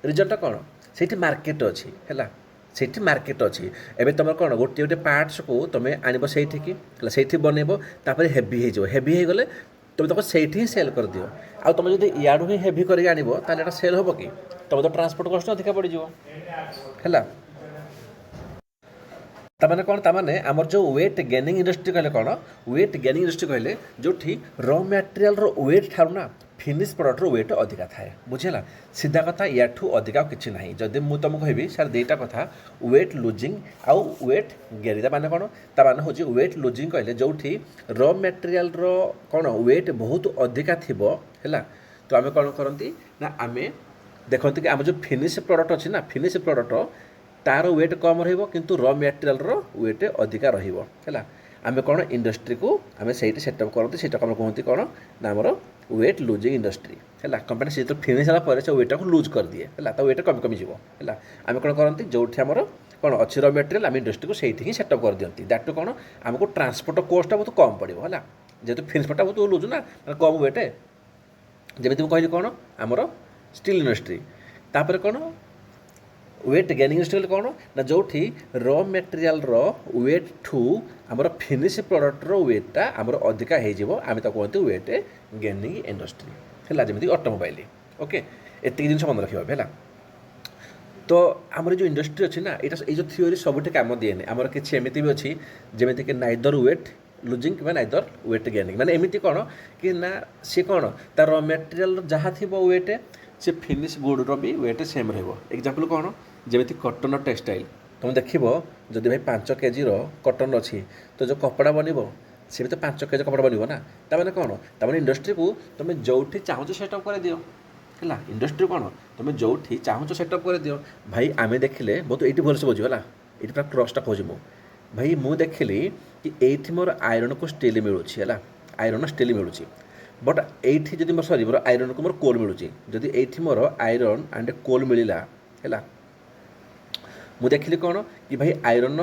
ରିଜନ୍ଟା କ'ଣ ସେଇଠି ମାର୍କେଟ ଅଛି ହେଲା ସେଇଠି ମାର୍କେଟ ଅଛି ଏବେ ତୁମର କ'ଣ ଗୋଟିଏ ଗୋଟେ ପାର୍ଟସକୁ ତୁମେ ଆଣିବ ସେଇଠିକି ହେଲା ସେଇଠି ବନେଇବ ତାପରେ ହେଭି ହେଇଯିବ ହେଭି ହେଇଗଲେ ତୁମେ ତାକୁ ସେଇଠି ହିଁ ସେଲ୍ କରିଦିଅ ଆଉ ତୁମେ ଯଦି ଇଆଡ଼ୁ ହିଁ ହେଭି କରିକି ଆଣିବ ତାହେଲେ ଏଇଟା ସେଲ୍ ହେବ କି ତୁମେ ତ ଟ୍ରାନ୍ସପୋର୍ଟ କଷ୍ଟ ଅଧିକା ପଡ଼ିଯିବ ହେଲା ତାମାନେ କ'ଣ ତାମାନେ ଆମର ଯେଉଁ ୱେଟ୍ ଗେନିଂ ଇଣ୍ଡଷ୍ଟ୍ରି କହିଲେ କ'ଣ ୱେଟ୍ ଗେନିଂ ଇଣ୍ଡଷ୍ଟ୍ରି କହିଲେ ଯେଉଁଠି ର ମ୍ୟାଟେରିଆଲ୍ର ୱେଟ୍ ଠାରୁ ନା ଫିନିଶ୍ ପ୍ରଡ଼କ୍ଟର ୱେଟ୍ ଅଧିକା ଥାଏ ବୁଝିଲା ସିଧା କଥା ୟାଠୁ ଅଧିକା ଆଉ କିଛି ନାହିଁ ଯଦି ମୁଁ ତୁମକୁ କହିବି ସାର୍ ଦୁଇଟା କଥା ୱେଟ୍ ଲୁଜିଂ ଆଉ ୱେଟ୍ ଗେନିଂ ତାମାନେ କ'ଣ ତାମାନେ ହେଉଛି ୱେଟ୍ ଲୁଜିଂ କହିଲେ ଯେଉଁଠି ର ମ୍ୟାଟେରିଆଲ୍ର କ'ଣ ୱେଟ୍ ବହୁତ ଅଧିକା ଥିବ ହେଲା ତ ଆମେ କ'ଣ କରନ୍ତି ନା ଆମେ ଦେଖନ୍ତି କି ଆମର ଯେଉଁ ଫିନିଶ୍ ପ୍ରଡ଼କ୍ଟ ଅଛି ନା ଫିନିଶ୍ ପ୍ରଡ଼କ୍ଟ ତାର ୱେଟ୍ କମ୍ ରହିବ କିନ୍ତୁ ର ମ୍ୟାଟେରିଆଲ୍ର ୱେଟ୍ ଅଧିକା ରହିବ ହେଲା ଆମେ କ'ଣ ଇଣ୍ଡଷ୍ଟ୍ରିକୁ ଆମେ ସେଇଠି ସେଟଅପ୍ କରନ୍ତି ସେଇଟାକୁ ଆମେ କୁହନ୍ତି କ'ଣ ନା ଆମର ୱେଟ୍ ଲୁଜିଂ ଇଣ୍ଡଷ୍ଟ୍ରି ହେଲା କମ୍ପାନୀ ସେ ଯେତେବେଳେ ଫିନିଶ୍ ହେଲା ପରେ ସେ ୱେଟ୍ଟାକୁ ଲୁଜ୍ କରିଦିଏ ହେଲା ତା ୱେଟ୍ କମିଯିବ ହେଲା ଆମେ କ'ଣ କରନ୍ତି ଯେଉଁଠି ଆମର କ'ଣ ଅଛି ର ମ୍ୟାଟେରିଆଲ୍ ଆମେ ଇଣ୍ଡଷ୍ଟ୍ରିକୁ ସେଇଠି ହିଁ ସେଟଅପ୍ କରିଦିଅନ୍ତି ଦ୍ୟାଟ୍ କ'ଣ ଆମକୁ ଟ୍ରାନ୍ସପୋର୍ଟ କୋଷ୍ଟଟା ବହୁତ କମ୍ ପଡ଼ିବ ହେଲା ଯେହେତୁ ଫିନିଶ୍ ପ୍ରଡ଼କ୍ଟଟା ବହୁତ ଲୁଜ୍ ନା ମାନେ କମ୍ ୱେଟ୍ ଯେମିତି ମୁଁ କହିଲି କ'ଣ ଆମର ଷ୍ଟିଲ୍ ଇଣ୍ଡଷ୍ଟ୍ରି ତାପରେ କ'ଣ ୱେଟ୍ ଗେନିଂ ଇଣ୍ଡଷ୍ଟ୍ରି କ'ଣ ନା ଯେଉଁଠି ର ମ୍ୟାଟେରିଆଲ୍ର ୱେଟ୍ ଠୁ ଆମର ଫିନିଶ୍ ପ୍ରଡ଼କ୍ଟର ୱେଟ୍ଟା ଆମର ଅଧିକା ହେଇଯିବ ଆମେ ତାକୁ କୁହନ୍ତି ୱେଟ୍ ଗେନିଂ ଇଣ୍ଡଷ୍ଟ୍ରି ହେଲା ଯେମିତି ଅଟୋମୋବାଇଲ୍ ଓକେ ଏତିକି ଜିନିଷ ମନେ ରଖିବା ହେଲା ତ ଆମର ଯେଉଁ ଇଣ୍ଡଷ୍ଟ୍ରି ଅଛି ନା ଏଇଟା ଏଇ ଯେଉଁ ଥିଓରି ସବୁଠି କାମ ଦିଏନି ଆମର କିଛି ଏମିତି ବି ଅଛି ଯେମିତିକି ନାଇଦର ୱେଟ୍ ଲୁଜିଂ କିମ୍ବା ନାଇଦର ୱେଟ୍ ଗେନିଂ ମାନେ ଏମିତି କ'ଣ କି ନା ସିଏ କ'ଣ ତାର ର ମ୍ୟାଟେରିଆଲ୍ର ଯାହା ଥିବ ୱେଟ୍ ସେ ଫିନିଶ୍ ଗୁଡ଼ର ବି ୱେଟ୍ ସେମ୍ ରହିବ ଏକ୍ଜାମ୍ପଲ୍ କ'ଣ ଯେମିତି କଟନ୍ ଟେକ୍ସଟାଇଲ୍ ତୁମେ ଦେଖିବ ଯଦି ଭାଇ 5 କେଜିର କଟନ୍ ଅଛି ତ ଯେଉଁ କପଡ଼ା ବନିବ ସେ ବି ତ 5 କେଜି କପଡ଼ା ବନିବ ନା ତାମାନେ କ'ଣ ତାମାନେ ଇଣ୍ଡଷ୍ଟ୍ରିକୁ ତୁମେ ଯେଉଁଠି ଚାହୁଁଛ ସେଟଅପ୍ କରିଦିଅ ହେଲା ଇଣ୍ଡଷ୍ଟ୍ରି କ'ଣ ତୁମେ ଯେଉଁଠି ଚାହୁଁଛ ସେଟଅପ୍ କରିଦିଅ ଭାଇ ଆମେ ଦେଖିଲେ ବହୁତ ଏଇଠି ଭଲସେ ବୁଝିବ ହେଲା ଏଇଠି ପୁରା କ୍ରସ୍ଟା କହୁଛି ମୁଁ ଭାଇ ମୁଁ ଦେଖିଲି କି ଏଇଠି ମୋର ଆଇରନ୍କୁ ଷ୍ଟିଲ୍ ମିଳୁଛି ହେଲା ଆଇରନ୍ ଷ୍ଟିଲ୍ ମିଳୁଛି ବଟ୍ ଏଇଠି ଯଦି ମୋର ମୋର ଆଇରନ୍କୁ ମୋର କୋଲ୍ ମିଳୁଛି ଯଦି ଏଇଠି ମୋର ଆଇରନ୍ ଆଣ୍ଡ କୋଲ୍ ମିଳିଲା ହେଲା ମୁଁ ଦେଖିଲି କ'ଣ କି ଭାଇ ଆଇରନ୍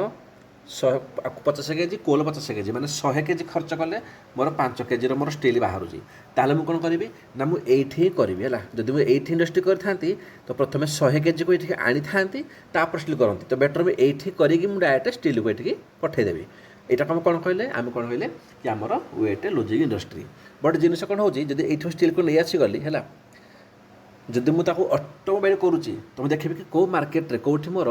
50 କେଜି କୋଲ୍ 50 କେଜି ମାନେ 100 କେଜି ଖର୍ଚ୍ଚ କଲେ ମୋର 5 କେଜିର ମୋର ଷ୍ଟିଲ୍ ବାହାରୁଛି ତାହେଲେ ମୁଁ କ'ଣ କରିବି ନା ମୁଁ ଏଇଠି ହିଁ କରିବି ହେଲା ଯଦି ମୁଁ ଏଇଠି ଇଣ୍ଡଷ୍ଟ୍ରି କରିଥାନ୍ତି ତ ପ୍ରଥମେ 100 କେଜିକୁ ଏଇଠିକି ଆଣିଥାନ୍ତି ତାପରେ ଷ୍ଟିଲ୍ କରନ୍ତି ତ ବେଟର୍ ମୁଁ ଏଇଠି କରିକି ମୁଁ ଡାଇରେକ୍ଟ ଷ୍ଟିଲ୍କୁ ଏଇଠିକି ପଠାଇଦେବି ଏଇଟାକୁ ଆମେ କ'ଣ କହିଲେ କି ଆମର ୱେଟ୍ ଲୁଜିଂ ଇଣ୍ଡଷ୍ଟ୍ରି। ବଟ୍ ଜିନିଷ କ'ଣ ହେଉଛି, ଯଦି ଏଇଠୁ ଷ୍ଟିଲ୍କୁ ନେଇ ଆସିଗଲି ହେଲା, ଯଦି ମୁଁ ତାକୁ ଅଟୋମୋବାଇଲ୍ କରୁଛି, ତ ମୁଁ ଦେଖିବି କି କେଉଁ ମାର୍କେଟରେ କେଉଁଠି ମୋର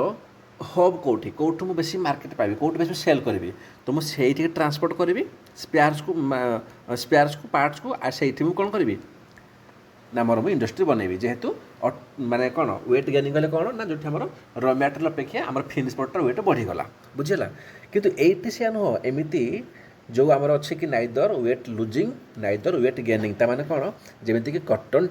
ହବ୍ କେଉଁଠୁ ମୁଁ ବେଶୀ ମାର୍କେଟ ପାଇବି, କେଉଁଠୁ ବେଶୀ ସେଲ୍ କରିବି, ତ ମୁଁ ସେଇଠିକି ଟ୍ରାନ୍ସପୋର୍ଟ କରିବି ସ୍ପେୟାର୍ସକୁ ପାର୍ଟସକୁ, ଆଉ ସେଇଠି ମୁଁ କ'ଣ କରିବି ନା ମୋର ମୁଁ ଇଣ୍ଡଷ୍ଟ୍ରି ବନେଇବି। ଯେହେତୁ ମାନେ କ'ଣ ୱେଟ୍ ଗେନିଂ କଲେ କ'ଣ ନା ଯେଉଁଠି ଆମର ର ମ୍ୟାଟେରିଆଲ୍ ଅପେକ୍ଷା ଆମର ଫିନିଶ୍ ପ୍ରଡ଼କ୍ଟର ୱେଟ୍ ବଢ଼ିଗଲା, ବୁଝିହେଲା। କିନ୍ତୁ ଏଇଠି ସେୟା ନୁହଁ, ଏମିତି ଯେଉଁ ଆମର ଅଛି କି neither weight losing neither weight gaining, ତା'ମାନେ କ'ଣ ଯେମିତିକି କଟନ୍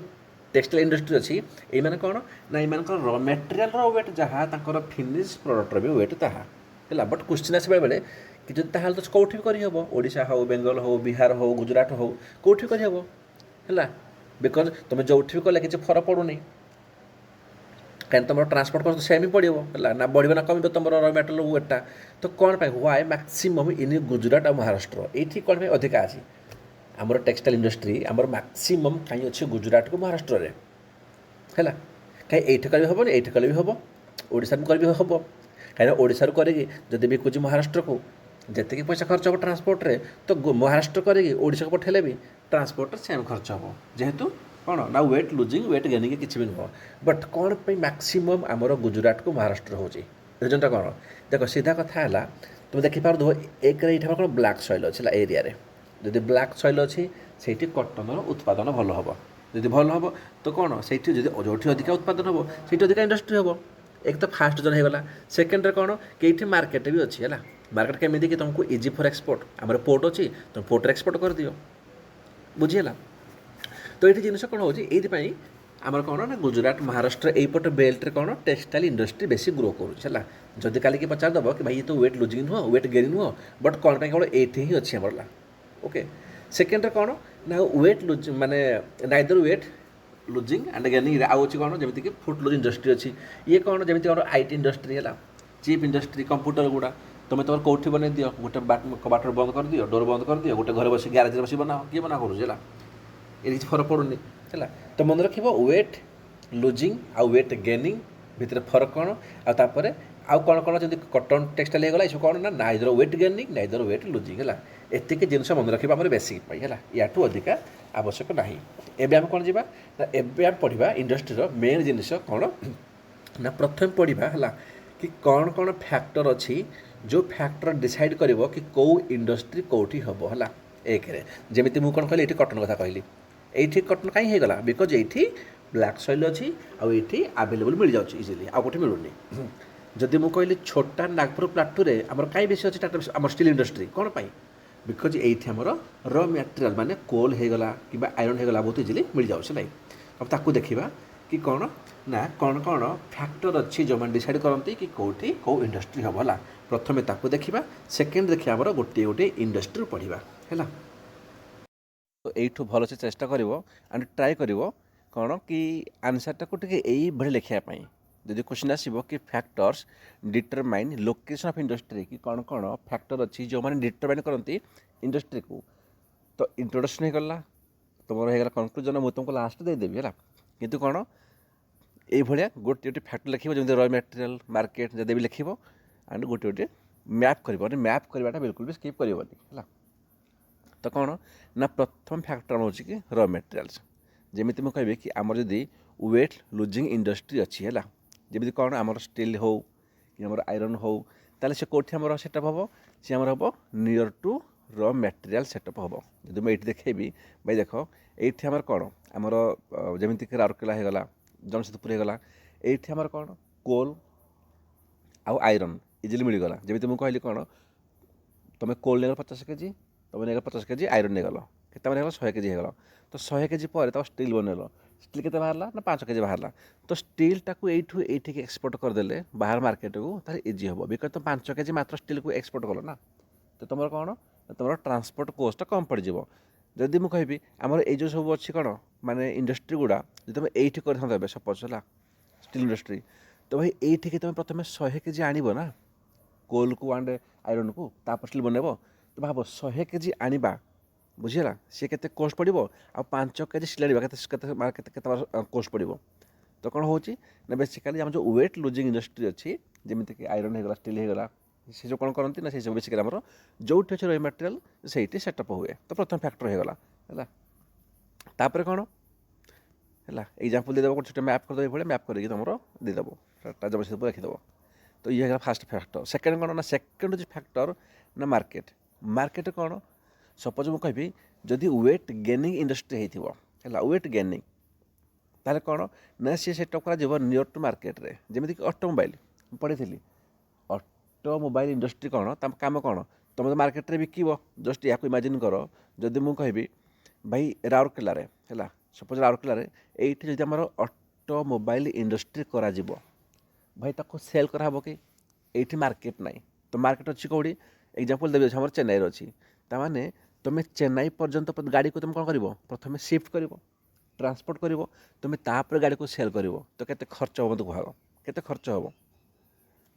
ଟେକ୍ସଟାଇଲ୍ ଇଣ୍ଡଷ୍ଟ୍ରି ଅଛି, ଏଇମାନେ କ'ଣ ନା ଏମାନଙ୍କର ର ମ୍ୟାଟେରିଆଲ୍ର ୱେଟ୍ ଯାହା, ତାଙ୍କର ଫିନିଶ୍ ପ୍ରଡ଼କ୍ଟର ବି ୱେଟ୍ ତାହା ହେଲା। ବଟ୍ କ୍ୱେଶ୍ଚିନ୍ ଆସିବା ବେଳେ କି ଯଦି ତାହେଲେ ତ କେଉଁଠି ବି କରିହେବ, ଓଡ଼ିଶା ହେଉ, ବେଙ୍ଗଲ ହେଉ, ବିହାର ହେଉ, ଗୁଜୁରାଟ ହେଉ, କେଉଁଠି କରିହେବ ହେଲା। ବିକଜ୍ ତୁମେ ଯେଉଁଠି ବି କଲେ କିଛି ଫରକ ପଡ଼ୁନି, କାହିଁକି ତୁମର ଟ୍ରାନ୍ସପୋର୍ଟ କଷ୍ଟ ସେମ୍ ହିଁ ପଡ଼ିବ ହେଲା, ନା ବଢ଼ିବ ନା କମିବ ତୁମର ର ମ୍ୟାଟେରିଆଲ୍ ୱେଟ୍ଟା। ତ କ'ଣ ପାଇଁ ହ୍ୱାଏ ମ୍ୟାକ୍ସିମମ୍ ଇନ୍ ଗୁଜୁରାଟ ଆଉ ମହାରାଷ୍ଟ୍ର, ଏଇଠି କ'ଣ ପାଇଁ ଅଧିକା ଅଛି ଆମର ଟେକ୍ସଟାଇଲ୍ ଇଣ୍ଡଷ୍ଟ୍ରି, ଆମର ମ୍ୟାକ୍ସିମମ୍ କାହିଁ ଅଛି ଗୁଜୁରାଟକୁ ମହାରାଷ୍ଟ୍ରରେ ହେଲା। କାହିଁ ଏଇଠି କଲେ ବି ହେବନି, ଏଇଠି କଲେ ବି ହେବ, ଓଡ଼ିଶାରୁ କଲେ ବି ହେବ। କାହିଁକିନା ଓଡ଼ିଶାରୁ କରିକି ଯଦି ବିକୁଛି ମହାରାଷ୍ଟ୍ରକୁ, ଯେତିକି ପଇସା ଖର୍ଚ୍ଚ ହେବ ଟ୍ରାନ୍ସପୋର୍ଟରେ, ତ ମହାରାଷ୍ଟ୍ର କରିକି ଓଡ଼ିଶାକୁ ପଠାଇଲେ ବି ଟ୍ରାନ୍ସପୋର୍ଟରେ ସେମ୍ ଖର୍ଚ୍ଚ ହେବ। ଯେହେତୁ କ'ଣ ନା ୱେଟ୍ ଲୁଜିଂ ୱେଟ୍ ଗେନିଂ କିଛି ବି ନୁହଁ। ବଟ୍ କ'ଣ ପାଇଁ ମ୍ୟାକ୍ସିମମ୍ ଆମର ଗୁଜୁରାଟକୁ ମହାରାଷ୍ଟ୍ର ହେଉଛି, ରିଜନ୍ଟା କ'ଣ? ଦେଖ ସିଧା କଥା ହେଲା, ତୁମେ ଦେଖିପାରୁଥିବ ଏକରେ ଏଇଠି ଆମର କ'ଣ ବ୍ଲାକ୍ ସଏଲ୍ ଅଛି ହେଲା ଏରିଆରେ। ଯଦି ବ୍ଲାକ୍ ସଏଲ୍ ଅଛି ସେଇଠି କଟନର ଉତ୍ପାଦନ ଭଲ ହେବ। ଯଦି ଭଲ ହେବ ତ କ'ଣ ସେଇଠି ଯଦି ଯେଉଁଠି ଅଧିକା ଉତ୍ପାଦନ ହେବ ସେଇଠି ଅଧିକା ଇଣ୍ଡଷ୍ଟ୍ରି ହେବ। ଏକ ତ ଫାଷ୍ଟ ଜନ୍ ହେଇଗଲା। ସେକେଣ୍ଡରେ କ'ଣ କି ଏଇଠି ମାର୍କେଟ ବି ଅଛି ହେଲା। ମାର୍କେଟ କେମିତି କି ତୁମକୁ ଇଜି ଫର୍ ଏକ୍ସପୋର୍ଟ, ଆମର ପୋର୍ଟ ଅଛି, ତୁମେ ପୋର୍ଟରେ ଏକ୍ସପୋର୍ଟ କରିଦିଅ, ବୁଝିହେଲା। ତ ଏଇଠି ଜିନିଷ କ'ଣ ହେଉଛି, ଏଇଥିପାଇଁ ଆମର କ'ଣ ନା ଗୁଜୁରାଟ ମହାରାଷ୍ଟ୍ର ଏଇପଟ ବେଲ୍ଟରେ କ'ଣ ଟେକ୍ସଟାଇଲ୍ ଇଣ୍ଡଷ୍ଟ୍ରି ବେଶୀ ଗ୍ରୋ କରୁଛି ହେଲା। ଯଦି କାଲିକି ପଚାରିଦେବ କି ଭାଇ ଇଏ ତ ୱେଟ୍ ଲୁଜିଂ ନୁହଁ, ୱେଟ୍ ଗେନିଂ ନୁହଁ, ବଟ୍ କ'ଣ ପାଇଁ କେବଳ ଏଇଠି ହିଁ ଅଛି ଆମର ହେଲା। ଓକେ, ସେକେଣ୍ଡରେ କ'ଣ ନା ୱେଟ୍ ଲୁଜିଂ ମାନେ ନାଇଦର ୱେଟ୍ ଲୁଜିଂ ଆଣ୍ଡ ଗେନିଂରେ ଆଉ ଅଛି କ'ଣ ଯେମିତିକି ଫୁଟ୍ ଲୁଜ୍ ଇଣ୍ଡଷ୍ଟ୍ରି ଅଛି। ଇଏ କ'ଣ ଯେମିତି ଆମର ଆଇଟି ଇଣ୍ଡଷ୍ଟ୍ରି ହେଲା, ଚିପ୍ ଇଣ୍ଡଷ୍ଟ୍ରି, କମ୍ପ୍ୟୁଟର ଗୁଡ଼ା ତୁମେ ତୁମର କେଉଁଠି ବନେଇ ଦିଅ, ଗୋଟେ କବାଟର ବନ୍ଦ କରିଦିଅ, ଡୋର୍ ବନ୍ଦ କରିଦିଅ, ଗୋଟେ ଘରେ ବସି ଗ୍ୟାରେଜରେ ବସି ବନାଅ, କିଏ ମନା କରୁଛି ହେଲା। ଏ କିଛି ଫରକ ପଡ଼ୁନି ହେଲା। ତ ମନେ ରଖିବ ୱେଟ୍ ଲୁଜିଂ ଆଉ ୱେଟ୍ ଗେନିଂ ଭିତରେ ଫରକ କ'ଣ, ଆଉ ତାପରେ ଆଉ କ'ଣ କ'ଣ ଯେମିତି କଟନ୍ ଟେକ୍ସଟାଇଲ୍ ହେଇଗଲା, ଏସବୁ କ'ଣ ନା neither weight gaining neither weight losing ହେଲା। ଏତିକି ଜିନିଷ ମନେ ରଖିବା ଆମର ବେସିକ୍ ପାଇଁ ହେଲା, ୟାଠୁ ଅଧିକା ଆବଶ୍ୟକ ନାହିଁ। ଏବେ ଆମେ କ'ଣ ଯିବା ନା ଏବେ ଆମେ ପଢ଼ିବା ଇଣ୍ଡଷ୍ଟ୍ରିର ମେନ୍ ଜିନିଷ କ'ଣ ନା ପ୍ରଥମେ ପଢ଼ିବା ହେଲା କି କ'ଣ କ'ଣ ଫ୍ୟାକ୍ଟର ଅଛି ଯେଉଁ ଫ୍ୟାକ୍ଟର ଡିସାଇଡ଼୍ କରିବ କି କେଉଁ ଇଣ୍ଡଷ୍ଟ୍ରି କେଉଁଠି ହେବ ହେଲା। ଏକରେ ଯେମିତି ମୁଁ କ'ଣ କହିଲି ଏଇଠି କଟନ୍ କଥା କହିଲି, এইটি কটন কাହିଁ ହେଇଗଲା ବିକଜ୍ ଏଇଠି ବ୍ଲାକ୍ ସଏଲ୍ ଅଛି ଆଉ ଏଇଠି ଆଭେଲେବୁଲ୍ ମିଳିଯାଉଛି ଇଜିଲି, ଆଉ କେଉଁଠି ମିଳୁନି। ଯଦି ମୁଁ କହିଲି ଛୋଟା ନାଗପୁର ପ୍ଲାଟୁରେ ଆମର କାହିଁ ବେଶୀ ଅଛି ଟାଟା ଆମର ଷ୍ଟିଲ୍ ଇଣ୍ଡଷ୍ଟ୍ରି, କ'ଣ ପାଇଁ? ବିକଜ୍ ଏଇଠି ଆମର ର ମ୍ୟାଟେରିଆଲ୍ ମାନେ କୋଲ୍ ହେଇଗଲା କିମ୍ବା ଆଇରନ୍ ହେଇଗଲା ବହୁତ ଇଜିଲି ମିଳିଯାଉଛି ନାହିଁ। ଆଉ ତାକୁ ଦେଖିବା କି କ'ଣ ନା କ'ଣ କ'ଣ ଫ୍ୟାକ୍ଟର ଅଛି ଯେଉଁମାନେ ଡିସାଇଡ଼୍ କରନ୍ତି କି କେଉଁଠି କେଉଁ ଇଣ୍ଡଷ୍ଟ୍ରି ହେବ ହେଲା। ପ୍ରଥମେ ତାକୁ ଦେଖିବା, ସେକେଣ୍ଡ ଦେଖିବା ଆମର ଗୋଟିଏ ଗୋଟିଏ ଇଣ୍ଡଷ୍ଟ୍ରି ପଢ଼ିବା ହେଲା। ତ এইଠୁ ଭଲସେ ଚେଷ୍ଟା କରିବ ଆଣ୍ଡ ଟ୍ରାଏ କରିବ କ'ଣ କି ଆନ୍ସର୍ଟାକୁ ଟିକେ ଏଇଭଳି ଲେଖିବା ପାଇଁ। ଯଦି କ୍ୱେଶ୍ଚିନ୍ ଆସିବ କି factors determine location of industry, କି କ'ଣ କ'ଣ ଫ୍ୟାକ୍ଟର ଅଛି ଯେଉଁମାନେ ଡିଟରମାଇନ୍ କରନ୍ତି ଇଣ୍ଡଷ୍ଟ୍ରିକୁ। ତ ଇଣ୍ଟ୍ରୋଡକ୍ସନ୍ ହେଇଗଲା, ତୁମର ହେଇଗଲା କନକ୍ଲୁଜନ୍, ମୁଁ ତୁମକୁ ଲାଷ୍ଟ ଦେଇଦେବି ହେଲା। କିନ୍ତୁ କ'ଣ এইଭଳିଆ ଗୋଟେ ଗୋଟେ ଫ୍ୟାକ୍ଟର ଲେଖିବ, ଯେମିତି ର ମ୍ୟାଟେରିଆଲ୍ ମାର୍କେଟ୍ ଯଦି ବି ଲେଖିବ ଆଣ୍ଡ ଗୋଟେ ଗୋଟେ ମ୍ୟାପ୍ କରିବ, ମ୍ୟାପ୍ କରିବାଟା ବିଲକୁଲ ବି ସ୍କିପ୍ କରିବନି ହେଲା। ତ କ'ଣ ନା ପ୍ରଥମ ଫ୍ୟାକ୍ଟର ହେଉଛି କି ର ମ୍ୟାଟେରିଆଲ୍ସ। ଯେମିତି ମୁଁ କହିବି କି ଆମର ଯଦି ୱେଟ୍ ଲୁଜିଂ ଇଣ୍ଡଷ୍ଟ୍ରି ଅଛି ହେଲା, ଯେମିତି କ'ଣ ଆମର ଷ୍ଟିଲ୍ ହେଉ କି ଆମର ଆଇରନ୍ ହେଉ, ତାହେଲେ ସେ କେଉଁଠି ଆମର ସେଟଅପ୍ ହେବ, ସେ ଆମର ହେବ ନିୟର୍ ଟୁ ର ମ୍ୟାଟେରିଆଲ୍ ସେଟଅପ୍ ହେବ। ଯଦି ମୁଁ ଏଇଠି ଦେଖେଇବି ଭାଇ ଦେଖ ଏଇଠି ଆମର କ'ଣ ଆମର ଯେମିତିକି ରାଉରକେଲା ହେଇଗଲା, ଜମଶେଦପୁର ହେଇଗଲା, ଏଇଠି ଆମର କ'ଣ କୋଲ୍ ଆଉ ଆଇରନ୍ ଇଜିଲି ମିଳିଗଲା। ଯେମିତି ମୁଁ କହିଲି କ'ଣ ତୁମେ କୋଲ୍ ନେଇଗଲ 50 କେଜି, ତୁମେ ନେଇଗଲ 50 କେଜି, ଆଇରନ୍ ନେଇଗଲ କେତେ ମାନେ ହେଇଗଲା 100 କେଜି ହେଇଗଲା। ତ 100 କେଜି ପରେ ତାକୁ ଷ୍ଟିଲ୍ ବନେଇଲ, ଷ୍ଟିଲ୍ କେତେ ବାହାରିଲା ନା 5 କେଜି ବାହାରିଲା। ତ ଷ୍ଟିଲ୍ଟାକୁ ଏଇଠୁ ଏଇଠିକି ଏକ୍ସପୋର୍ଟ କରିଦେଲେ ବାହାର ମାର୍କେଟକୁ, ତାହେଲେ ଇଜି ହେବ। ବିକଜ୍ ତୁମେ 5 କେଜି ମାତ୍ର ଷ୍ଟିଲ୍କୁ ଏକ୍ସପୋର୍ଟ କଲ ନା, ତ ତୁମର କ'ଣ ତୁମର ଟ୍ରାନ୍ସପୋର୍ଟ କୋଷ୍ଟଟା କମ୍ ପଡ଼ିଯିବ। ଯଦି ମୁଁ କହିବି ଆମର ଏଇ ଯେଉଁ ସବୁ ଅଛି କ'ଣ ମାନେ ଇଣ୍ଡଷ୍ଟ୍ରି ଗୁଡ଼ା, ଯଦି ତୁମେ ଏଇଠି କରିଥାନ୍ତ ଏବେ ସପୋଜ୍ ହେଲା ଷ୍ଟିଲ୍ ଇଣ୍ଡଷ୍ଟ୍ରି, ତ ଭାଇ ଏଇଠିକି ତୁମେ ପ୍ରଥମେ 100 କେଜି ଆଣିବ ନା କୋଲ୍କୁ ଆଣ୍ଡ ଆଇରନ୍କୁ, ତାପରେ ଷ୍ଟିଲ୍ ବନେଇବ। ତ ଭାବ 100 କେଜି ଆଣିବା, ବୁଝିହେଲା, ସିଏ କେତେ କୋଷ୍ଟ ପଡ଼ିବ, ଆଉ 5 କେଜି ଷ୍ଟିଲ୍ ଆଣିବା କେତେ କେତେ କେତେ କେତେ କୋଷ୍ଟ ପଡ଼ିବ। ତ କ'ଣ ହେଉଛି ନା ବେସିକାଲି ଆମର ଯେଉଁ ୱେଟ୍ ଲୁଜିଂ ଇଣ୍ଡଷ୍ଟ୍ରି ଅଛି, ଯେମିତିକି ଆଇରନ୍ ହେଇଗଲା, ଷ୍ଟିଲ୍ ହେଇଗଲା, से जो कौन करती ना से सब बेसिकली आमर जो अच्छे रॉ मटेरियल से सेटअप हुए तो प्रथम फैक्टर होगा है तापर कौन है एग्जाम्पल देदेव गोटे छोटे मैप करदेव ये मैप करके तुम देदेव जब रखीदेव तो ये फास्ट फैक्टर सेकेंड कौन ना सेकेंड जो फैक्टर ना मार्केट मार्केट कौन सपोज मुझे कहि जदि वेट गेनिंग इंडस्ट्री है वेट गेनिंग ताले कौन ना सी सेटअप कर नियर टू मार्केट रे जमीक ऑटोमोबाइल पढ़ी ऑटोमोबाइल इंडस्ट्री कौन काम कौन तुम मार्केट में बिकब जस्ट या इमेजिन कर जदि मुझे कहि भाई राउरकेला है सपोज राउरकेला ये जब आम ऑटोमोबाइल इंडस्ट्री करा भाई ताको सेल कराब कि ये मार्केट ना तो मार्केट अच्छी कौड़ी एग्जाम्पल देवी अच्छे चेन्नई अच्छी ताने तुम चेन्नई पर्यंत गाड़ी को तुम कौन कर प्रथम शिफ्ट कर ट्रांसपोर्ट कर तुम तापर गाड़ी को सेल कर तो केते खर्च हम मत कह केते खर्च हम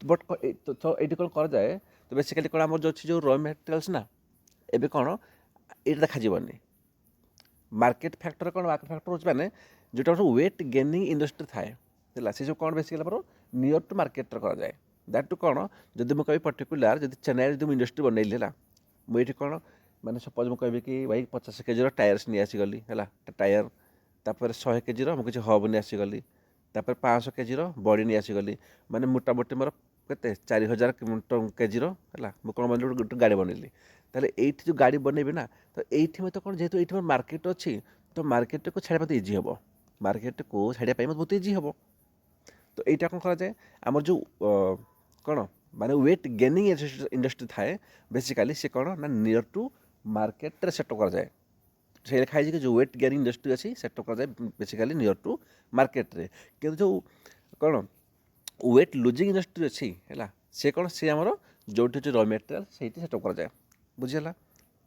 बट तो ये कौन कर जाए तो बेसिकली कौन आम जो रॉ मटेरियल्स ना एबे कौन ये देखाଯିबनी मार्केट फैक्टर कौन मार्केट फैक्टर हो मैंने जोटा वेट गेनिंग इंडस्ट्री थाए से सब कौन बेसिकली नियर टू मार्केट कराए दैट टू कौन जब मुझे कह पर्टिकुलर जब चेन्नई जो इंडस्ट्री बनैली है मुझे कौन मैंने सपोज मुझे कह कि भाई 50 केजी टायर्स नहीं आसीगली है टायर तापर 100 केजी मुझे हब नहीं आसीगली तापर 500 केजी बॉडी नहीं आसीगली मैंने मोटामोटी मोर के 4000 केजी है मुझे कौन गोटे गाड़ी बनैली ताले ये जो गाड़ी बनैबी ना तो ये मत कौन जेहतु ये मार्केट अच्छी तो मार्केट को छाड़ा मत इजी हम मार्केट को छाड़ा मत बहुत इजी हम तो यहाँ कौन कराए आम जो कौन माने वेट गेनिंग इंडस्ट्री थाए बेसिकाली से कौन ना नियर टू मार्केट सेटअप कराए से लिखा है कि जो वेट गेनिंग इंडस्ट्री अच्छी सेटअप कराए बेसिकाली नियर टू मार्केट रे कि जो कौन वेट लुजिंग इंडस्ट्री अच्छी है से कौन से आमर जो रॉ मटेरियल से सेटअप कराए बुझीगला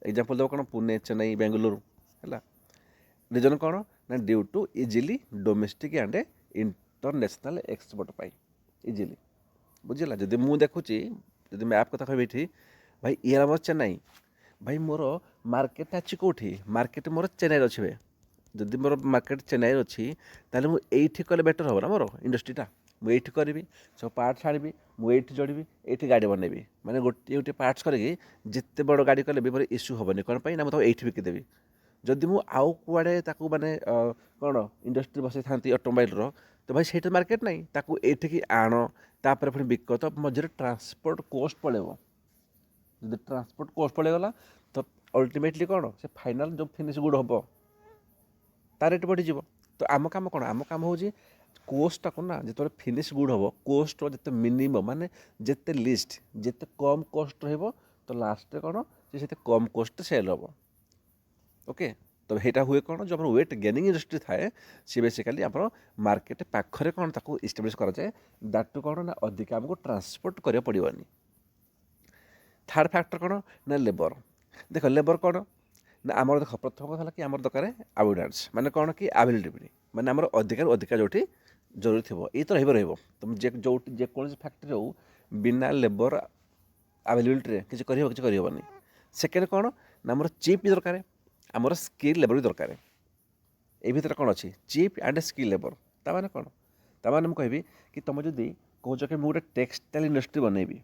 एग्जाम्पल देव कौन पुणे चेन्नई बेंगलुरु है रिजन कौन ना due to easily domestic and international export पाई इजिली बुझीगला जदि मुझे देखुची जदि मैप कथा कह भाई ये आम चेन्नई भाई मोर मार्केट अच्छी कौटी मार्केट मोर चेन्नई अच्छे जदि मोर मार्केट चेन्नई अच्छी ताले मुझे कले बेटर हम ना मोर इंडस्ट्रीटा मुझे करी सब पार्ट्स आनी मुझे जोड़ी ये गाड़ी बनैबी मैंने गोटे गोटे पार्ट्स करके जिते बड़ गाड़ी कले भी मोर इश्यू हेनी कौन ना मुझे ये बिकिदेवी जदि मुझे आउ कुआड़े माने कौन इंडस्ट्री बसई था ऑटोमोबाइल तो भाई से मार्केट ना ताकू ये आण तापर फिर बिक तो मझे ट्रांसपोर्ट कॉस्ट पड़ेगा जब ट्रांसपोर्ट कॉस्ट पड़ेगा तो अल्टीमेटली कौन से फाइनाल जो फिनिश गुड हम तार रेट बढ़ीज तो आम कम कौन आम कम हो कोस्टा को ना जो फिनिश गुड हम कोस्ट जिते मिनिमम माने जिते लिस्ट जिते कम कॉस्ट रही तो लास्ट कौन से कम कॉस्ट सेल हम ओके तो यहाँ हुए कौन जो वेट गेनिंग इंडस्ट्री थाए सी बेसिकाली आप मार्केट पाखरे कौन ताको इस्टाब्लिश कराए दैट टू कौन ना अधिक आमको ट्रांसपोर्ट करा पड़ोनी थर्ड फैक्टर कौन ना लेबर देख लेबर कौन ना आमर देख प्रथम कथा कि आमर दरकार अविडेंस माने कौन कि अवेलेबिलिटी माने आमर अधिकार अधिका जो जरूरी थी ये तो रही तुम जो जेकोसी फैक्ट्री हो बिना लेबर अवेलेबिलिटी किसी करहबनी सेकेंड कौन ना आमर चिप भी दरकार आमर स्किल लेबर भी दरकार ये भितर कौन अच्छी चिप एंड स्किल लेबर ताने कौन ताने मुझे कहि कि तुम जदि कौच कि मुझे गोटे टेक्सटाइल इंडस्ट्री बनैबी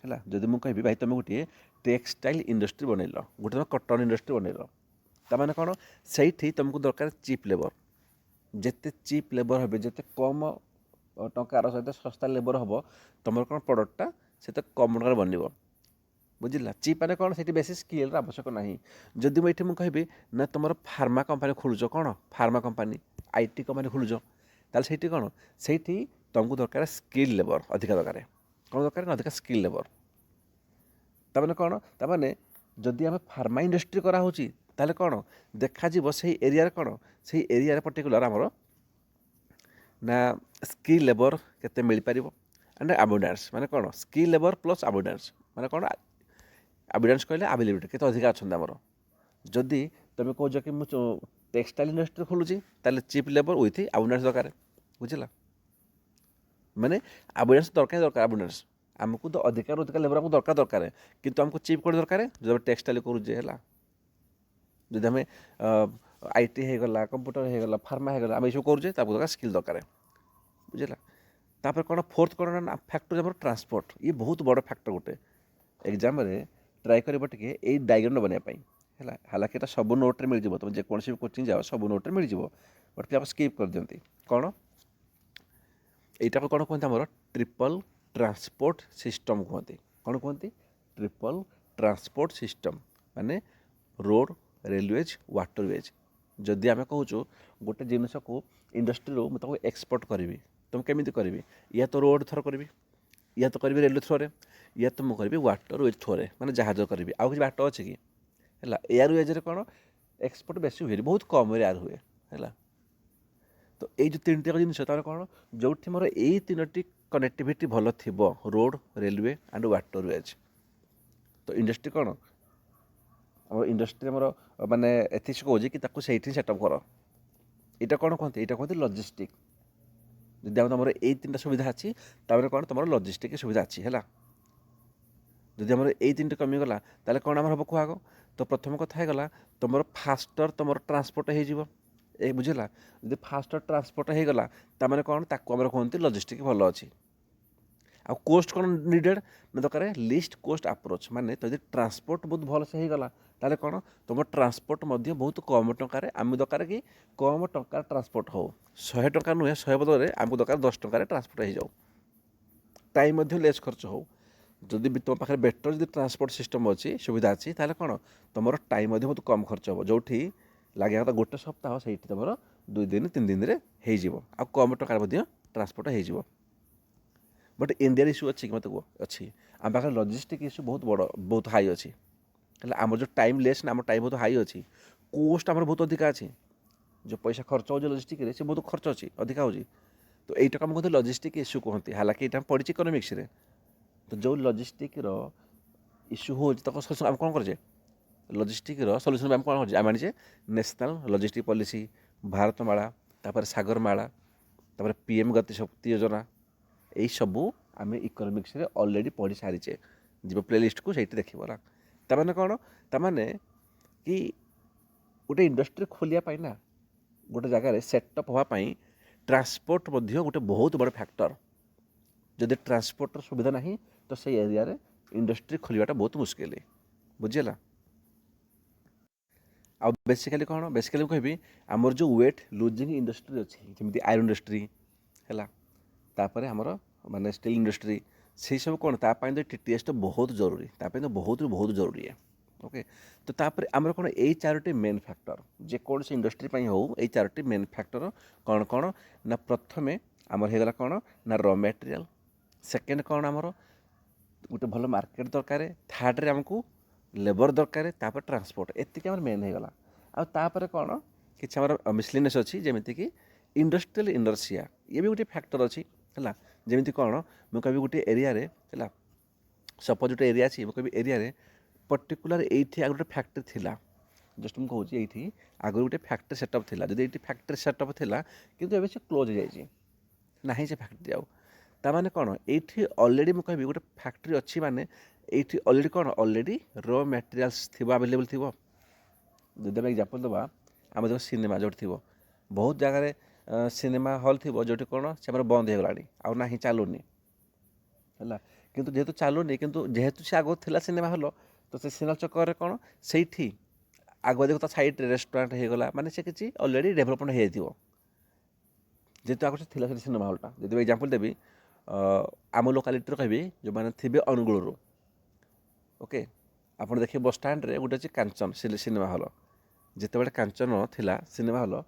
है जदि मुझे कहि भाई तुम गोटे टेक्सटाइल इंडस्ट्री बनैल गोटे कटन इंडस्ट्री बनैल ताने कौन से तुमको दरकार चिप लेबर जिते चिप लेबर हे जिते कम टंकार सहित सस्ता लेबर हम तुम कौन प्रोडक्टा से कम टकर बन बुझला चिप मैंने कौन से बेसी स्किल आवश्यक ना जदि मुझे कहि ना तुम फार्मा कंपानी खोलुच कौन फार्मा कंपानी आईटी कंपानी खोलुच ताल से कौन से तुमको दरकार स्किल लेबर अधिक दरकार कौन दरकार अधिक स्किल लेबर ताने कौन ताने जदि आम फार्मा इंडस्ट्री कराऊँ ताले कौन देखा से एरिया कौन से एरिया पर्टिकुलर आमर ना स्किल लेबर केते मिल पार एंड अबंडेंस माने कौन स्किल लेबर प्लस अबंडेंस माने कौन अबंडेंस कहले अवेलेबिलिटी केते अधिक अच्छा आमर जदि तुम कौच कि मुझे टेक्सटाइल इंडस्ट्री खोलुची ताले चिप लेबर विथ अबंडेंस दरकार बुझला माने अबंडेंस दरकार दरकार अबंडेंस आमको तो अधिकार अधिकार लेबर आमको दरकार दरकार किंतु आमको चिप कौन दरकार जो टेक्सटाइल करुचे है जदि आम आईटी होगला कंप्यूटर होगला फार्मा होगला आम ये सब करुचे दरकार स्किल दरकार बुझला तापर कौन फोर्थ कौन ना फैक्टर आम ट्रांसपोर्ट ये बहुत बड़ फैक्टर गोटे एग्जाम ट्राए कर टे डायग्राम बनवाई है हालांकि ये सब नोट्रे मिल जाव तुम जेकोसी भी कोचिंग जाओ सब नोट्रे मिल जाव बट आप स्किप कर दिखती कौन यहाँ कौन कहते आम ट्रिपल ट्रांसपोर्ट सिस्टम कहते कौन कहते ट्रिपल ट्रांसपोर्ट सिस्टम माने रोड रेलवेज वाटरवेज जदि आम कहूँ गोटे जिनस को इंडस्ट्री मुझे एक्सपोर्ट करी तुम केमी करी या तो रोड थ्रो करी या तो करी रेलवे थ्रोरे या तो मुझे करी वाटरवेज थ्रोरे माने जहाज करी आउ कि बाट अच्छे कि है एयरवेज कौन एक्सपोर्ट बेसी हुए बहुत कम एयर हुए है तो ये जो तीन टाक जिन कौन जो मोर यही तीनो कनेक्टिविटी भल थी रोड रेलवे एंड वाटरवेज तो इंडस्ट्री कौन आम इंडस्ट्री आमर माने एथिक्स कहे कि सही सेटअप कर यहाँ कौन कहते यहाँ कहते लजिस्टिक जदि आम तुम ये तीन सुविधा अच्छी तापर कौन तुम लजिस्टिक सुविधा अच्छी है जदि आम ये तीन कमिगला ताले कौन आम हम कह तो प्रथम कथा है तुम फास्टर तुम ट्रांसपोर्ट हो बुझेगा जब फास्टर ट्रांसपोर्ट हो गला ताने कौन ताको आम कहते लजिस्टिक भल अच्छी आ कोस्ट कौन निडेड ना दरकार लिस्ट कोस्ट अप्रोच माने तो यदि ट्रांसपोर्ट बहुत भल से होगला ताले कौन तुम ट्रांसपोर्ट बहुत कम टकर आम दरकार कि कम टंकार ट्रांसपोर्ट हो 100 टका नुहे 100 बदल आमको दरकार 10 टकर ट्रांसपोर्ट हो जाओ टाइम लेस खर्च हो जदि भी तुम पाखे बेटर जब ट्रांसपोर्ट सिस्टम अच्छी सुविधा अच्छी ताले कौन तुम टाइम बहुत कम खर्च हो जो लगे कथा गोटे सप्ताह से तुम 2 दिन 3 दिन में हो कम टकर ट्रांसपोर्ट हो बट इंडिया इश्यू अच्छी कि मत कह अच्छी आम पाखे लजिस्टिक इश्यू बहुत बड़ बहुत हाई अच्छी आम जो टाइम लेस ना आम टाइम बहुत हाई अच्छी कोस्ट आम बहुत अधिका अच्छी जो पैसा खर्च हो लजिस्टिक से बहुत खर्च अच्छी अधिका हो तो यहीटा आम कहते लजिस्टिक इश्यू कहते हालांकि यहाँ पढ़ी इकोनोमिक्स तो जो लजिस्टिक इश्यू हो सल्यूशन आम कौन करे लजिस्टिक सल्यूशन आम कौन आम आनीचे नेशनल लजिस्टिक पॉलिसी भारतमाला तापर सागरमाला तापर पीएम गति शक्ति योजना यही सबू आम इकोनोमिक्स ऑलरेडी पढ़ी सारीचे जीव प्लेलिस्ट को सही देखा ताने कौन ताने कि गोटे इंडस्ट्री खोलिया ना गोटे जगार सेटअप होगापाई ट्रांसपोर्ट गोटे बहुत बड़ फैक्टर जदि ट्रांसपोर्टर सुविधा नहीं तो से एरिया रे इंडस्ट्री खोलवाटा बहुत मुस्किल बुझीगला आ बेसिकाली कौन बेसिकाली कहबी आमर जो वेट लुजिंग इंडस्ट्री अच्छी जमी आयरन इंडस्ट्री है तापर आमर माने स्टील इंडस्ट्री से सब कौन तापाई तो टीटीएस तो बहुत जरूरी तापाई तो बहुत जरूरी है ओके तो तापर आमर कौन यही 4टी मेन फैक्टर जेकोसी इंडस्ट्री हो यही 4टी मेन फैक्टर कौन कौन ना प्रथमे आमर होगला कौन ना रॉ मटेरियल सेकेंड कौन आमर गोटे भल मार्केट दरकार थर्ड रे आमको लेबर दरकार तापर ट्रांसपोर्ट एतिक आमर मेन होगला आपर कौन कि मिसलिनियस अच्छी जमीती कि इंडस्ट्रियल इनर्सिया ये भी गोटे फैक्टर अच्छी है जमी कौन मुझे कभी गोटे एरिया है सपोज गोटे एरिया अच्छी मुझे एरिया पर्टिकुलर ये गोटे फैक्ट्री थिला जस्ट मुझे कहूँ ये आगु गोटे फैक्ट्री सेटअप थिला जब ये फैक्ट्री सेटअप थिला किंतु एबे से क्लोज हो जाए ना से फैक्ट्री आउ ताने कौन ये ऑलरेडी मुझे कह गोटे फैक्ट्री अच्छी माने ये ऑलरेडी कौन ऑलरेडी रॉ मटेरियल्स थी अवेलेबल थी जब आम एग्जांपल दबा आम जो सिनेमा जो थी बहुत जगह सिनेमा हॉल थी जो कौन से बंद हो गलानी आउ ना चलुनी है किंतु जेहेतु चलुनी किंतु जेहेतु से आग थिला सिनेमा हॉल तो से सिनेमा चक्कर कौन से आग देख साइड रेस्टोरेंट हो गला माने से किसी ऑलरेडी डेभलपमेंट हो जेहेतु आगे से थी सिनेमा हॉलटा जब एग्जांपल देवी आम लोकालिटी कहबी जो मैंने थे अनुगुल ओके आप देखिए बस स्टाण्ड रे गोटे अच्छे कांचन सिनेमा हॉल जिते कांचन थिला सिनेमा हॉल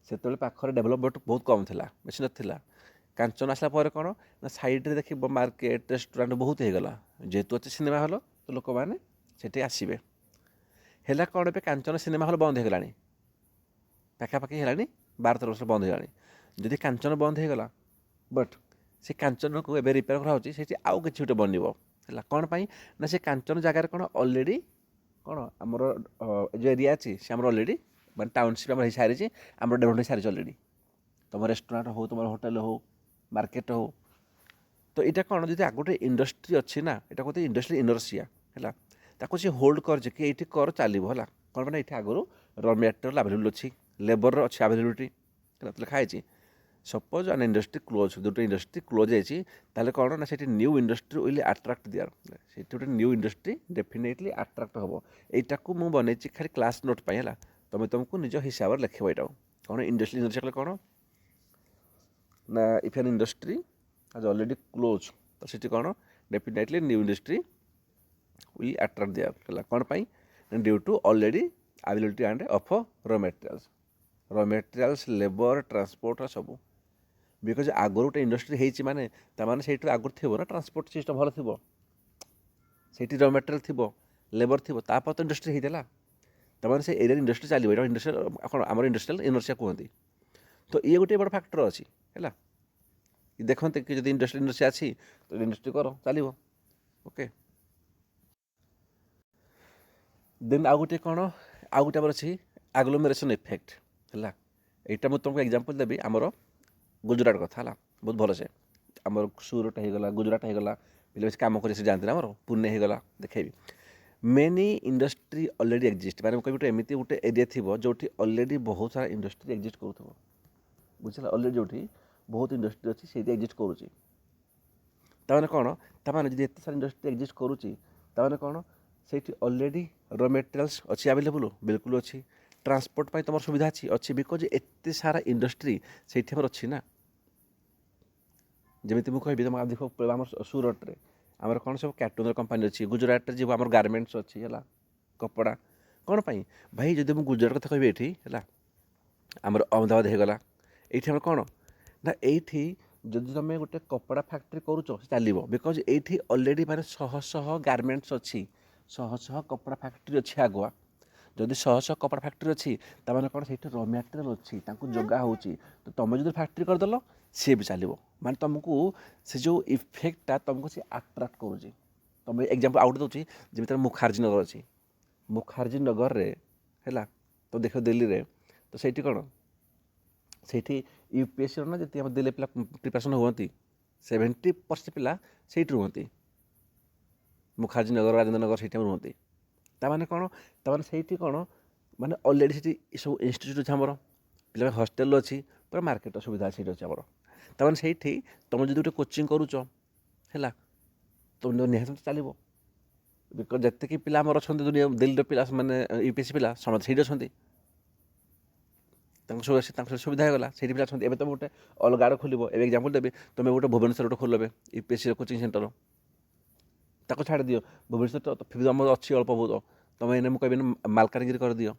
से पाखर डेभलपमेंट बहुत कम था बेसी ना कांचन आसला कौन ना साइड्रे देख मार्केट रेस्टोरेंट बहुत होगला जेहेतु अच्छे सिनेमा हॉल तो लोक मैंने से आसबे है कौन ए कांचन सिनेमा हॉल बंद होगला पाखापाखि है 12-13 वर्ष बंद होगा जदि कांचन बंद होगला बट से कांचन को एवं रिपेयर कराऊँगी से आउ कि गोटे बनब है कौन पाई ना से कांचन जगार कौन ऑलरेडी कौन आमर जो एरिया अच्छी से आम ऑलरेडी मैं टाउनशिप आम सारी आम डेभलपमेंट सारी ऑलरेडी तुम रेस्टोरेंट हो तुम होटेल हो मार्केट हो तो यहाँ कौन जो आग गोटे इंडस्ट्री अच्छी ना यहाँ कहते इंडस्ट्री इनर्सिया है ताको सी होल्ड कर ये कर चलो है कौन मैंने ये आगुरी रॉ मटेरियल आवेलेबल अच्छी लेबर अच्छी आवेलेबिलिटी लिखाई ସପୋଜ୍ ଆନ୍ ଇଣ୍ଡଷ୍ଟ୍ରି କ୍ଲୋଜ୍, ଗୋଟେ ଇଣ୍ଡଷ୍ଟ୍ରି କ୍ଲୋଜ୍ ହେଇଛି, ତାହେଲେ କ'ଣ ନା ସେଠି ନ୍ୟୁ ଇଣ୍ଡଷ୍ଟ୍ରି ୱିଲ୍ ଆଟ୍ରାକ୍ଟ ଦିଆର୍, ସେଠି ଗୋଟେ ନ୍ୟୁ ଇଣ୍ଡଷ୍ଟ୍ରି ଡେଫିନେଟଲି ଆଟ୍ରାକ୍ଟ ହେବ। ଏଇଟାକୁ ମୁଁ ବନେଇଛି ଖାଲି କ୍ଲାସ୍ ନୋଟ୍ ପାଇଁ ହେଲା, ତୁମକୁ ନିଜ ହିସାବରେ ଲେଖିବ ଏଇଟାକୁ। କ'ଣ ଇଣ୍ଡଷ୍ଟ୍ରି କଲେ କ'ଣ ନା ଇଫ୍ ଆନ୍ ଇଣ୍ଡଷ୍ଟ୍ରି ହାଜ୍ ଅଲରେଡ଼ି କ୍ଲୋଜ୍, ତ ସେଠି କ'ଣ definitely new industry will attract there ହେଲା। କ'ଣ ପାଇଁ due to already availability and of raw materials labour transport ସବୁ। ବିକଜ ଆଗରୁ ଗୋଟେ ଇଣ୍ଡଷ୍ଟ୍ରି ହେଇଛି ମାନେ ତାମାନେ ସେଇଠୁ ଆଗରୁ ଥିବ ନା ଟ୍ରାନ୍ସପୋର୍ଟ ସିଷ୍ଟମ୍ ଭଲ ଥିବ, ସେଇଠି ର ମେଟେରିଆଲ୍ ଥିବ, ଲେବର୍ ଥିବ, ତାପରେ ତ ଇଣ୍ଡଷ୍ଟ୍ରି ହେଇଥିଲା, ତାମାନେ ସେ ଏରିଆରେ ଇଣ୍ଡଷ୍ଟ୍ରି ଚାଲିବ। ଏଇଟା ଇଣ୍ଡଷ୍ଟ୍ରିଆଲ୍ କ'ଣ ଆମର ଇଣ୍ଡଷ୍ଟ୍ରିଆଲ୍ ଇନର୍ସିଆ କୁହନ୍ତି। ତ ଇଏ ଗୋଟେ ବଡ଼ ଫ୍ୟାକ୍ଟର ଅଛି ହେଲା। ଦେଖନ୍ତେ କି ଯଦି ଇଣ୍ଡଷ୍ଟ୍ରି ଅଛି ତ ଇଣ୍ଡଷ୍ଟ୍ରି କର, ଚାଲିବ। ଓକେ, ଦେନ୍ ଆଉ ଗୋଟେ କ'ଣ, ଆଉ ଗୋଟେ ଆମର ଅଛି ଆଗ୍ଲୋମେରେସନ୍ ଇଫେକ୍ଟ ହେଲା। ଏଇଟା ମୁଁ ତୁମକୁ ଏକ୍ଜାମ୍ପଲ୍ ଦେବି ଆମର ଗୁଜୁରାଟ କଥା ହେଲା, ବହୁତ ଭଲସେ। ଆମର ସୁରଟ ହେଇଗଲା, ଗୁଜୁରାଟ ହେଇଗଲା, ପିଲା ବେଶୀ କାମ କରି ସେ ଯାଆନ୍ତି ନା, ଆମର ପୁନେ ହେଇଗଲା, ଦେଖେଇବି। ମେନି ଇଣ୍ଡଷ୍ଟ୍ରି ଅଲରେଡ଼ି ଏକ୍ଜିଷ୍ଟ, ମାନେ ମୁଁ କହିବି ଗୋଟେ ଏମିତି ଗୋଟେ ଏରିଆ ଥିବ ଯେଉଁଠି ଅଲରେଡ଼ି ବହୁତ ସାରା ଇଣ୍ଡଷ୍ଟ୍ରି ଏକ୍ଜିଷ୍ଟ କରୁଥିବ, ବୁଝିଲା। ଅଲରେଡ଼ି ଯେଉଁଠି ବହୁତ ଇଣ୍ଡଷ୍ଟ୍ରି ଅଛି ସେଇଠି ଏକ୍ଜିଷ୍ଟ କରୁଛି, ତାମାନେ କ'ଣ, ତାମାନେ ଯଦି ଏତେ ସାରା ଇଣ୍ଡଷ୍ଟ୍ରି ଏକ୍ଜିଷ୍ଟ କରୁଛି ତାମାନେ କ'ଣ ସେଇଠି ଅଲରେଡ଼ି ର ମେଟେରିଆଲ୍ସ ଅଛି ଆଭେଲେବୁଲ୍, ବିଲକୁଲ ଅଛି। ଟ୍ରାନ୍ସପୋର୍ଟ ପାଇଁ ତୁମର ସୁବିଧା ଅଛି ବିକଜ ଏତେ ସାରା ଇଣ୍ଡଷ୍ଟ୍ରି ସେଇଠି ଆମର ଅଛି ନା। ଯେମିତି ମୁଁ କହିବି ତୁମ ଦେଖ ଆମର ସୁରଟରେ ଆମର କ'ଣ ସବୁ କ୍ୟାଟୁନର କମ୍ପାନୀ ଅଛି, ଗୁଜୁରାଟରେ ଯିବ ଆମର ଗାର୍ମେଣ୍ଟସ୍ ଅଛି ହେଲା, କପଡ଼ା। କ'ଣ ପାଇଁ ଭାଇ, ଯଦି ମୁଁ ଗୁଜୁରାଟ କଥା କହିବି ଏଇଠି ହେଲା, ଆମର ଅହମ୍ମଦାବାଦ ହେଇଗଲା, ଏଇଠି ଆମର କ'ଣ ନା ଏଇଠି ଯଦି ତୁମେ ଗୋଟେ କପଡ଼ା ଫ୍ୟାକ୍ଟ୍ରି କରୁଛ ଚାଲିବ, ବିକଜ ଏଇଠି ଅଲରେଡ଼ି ମାନେ ଶହ ଶହ ଗାର୍ମେଣ୍ଟସ୍ ଅଛି, ଶହ ଶହ କପଡ଼ା ଫ୍ୟାକ୍ଟ୍ରି ଅଛି ଆଗୁଆ। ଯଦି ଶହ ଶହ କପଡ଼ା ଫ୍ୟାକ୍ଟ୍ରି ଅଛି ତାମାନେ କ'ଣ ସେଇଠି ର ମ୍ୟାଟେରିଆଲ୍ ଅଛି, ତାଙ୍କୁ ଯୋଗା ହେଉଛି, ତ ତୁମେ ଯଦି ଫ୍ୟାକ୍ଟ୍ରି କରିଦେଲ ସିଏ ବି ଚାଲିବ। ମାନେ ତୁମକୁ ସେ ଯେଉଁ ଇଫେକ୍ଟଟା ତୁମକୁ ସେ ଆଟ୍ରାକ୍ଟ କରୁଛି। ତୁମେ ଏକ୍ଜାମ୍ପଲ୍ ଆଉ ଗୋଟେ ଦେଉଛି, ଯେମିତି ମୁଖାର୍ଜୀ ନଗର ଅଛି, ମୁଖାର୍ଜୀ ନଗରରେ ହେଲା, ତ ଦେଖ ଦିଲ୍ଲୀରେ, ତ ସେଇଠି କ'ଣ ସେଇଠି ୟୁପିଏସ୍ସିର ନା ଯେତିକି ଆମ ଦିଲ୍ଲୀ ପିଲା ପ୍ରିପାରେସନ୍ ହୁଅନ୍ତି 70% ପିଲା ସେଇଠି ରୁହନ୍ତି, ମୁଖାର୍ଜୀ ନଗର, ରାଜେନ୍ଦ୍ର ନଗର ସେଇଠି ରୁହନ୍ତି। ତାମାନେ କ'ଣ, ତାମାନେ ସେଇଠି କ'ଣ ମାନେ ଅଲରେଡ଼ି ସେଠି ସବୁ ଇନଷ୍ଟିଚ୍ୟୁଟ୍ ଅଛି ଆମର, ପିଲା ହଷ୍ଟେଲ୍ ଅଛି, ପୁରା ମାର୍କେଟର ସୁବିଧା ସେଇଠି ଅଛି ଆମର। ତାମାନେ ସେଇଠି ତୁମେ ଯଦି ଗୋଟେ କୋଚିଂ କରୁଛ ହେଲା, ତୁମ ନିହାତି ଚାଲିବ। ବିକଜ ଯେତିକି ପିଲା ଆମର ଅଛନ୍ତି ଦୁନିଆ ଦିଲ୍ଲୀର ପିଲା, ମାନେ ୟୁପିଏସ୍ସି ପିଲା ସମସ୍ତେ ସେଇଠି ଅଛନ୍ତି, ତାଙ୍କ ସୁବିଧା ହେଇଗଲା, ସେଇଠି ପିଲା ଅଛନ୍ତି। ଏବେ ତୁମେ ଗୋଟେ ଅଲଗା ଆଡ଼େ ଖୋଲିବ, ଏବେ ଏକ୍ଜାମ୍ପଲ୍ ଦେବି, ତୁମେ ଗୋଟେ ଭୁବନେଶ୍ୱର ଗୋଟେ ଖୋଲିବ ୟୁପିଏସ୍ସିର କୋଚିଂ ସେଣ୍ଟର, ତାକୁ ଛାଡ଼ି ଦିଅ। ଭୁବନେଶ୍ୱର ତ ଫିର୍ ଆମର ଅଛି ଅଳ୍ପ ବହୁତ, ତୁମେ ଏଇନେ ମୁଁ କହିବିନି ମାଲକାନଗିରି କରିଦିଅ,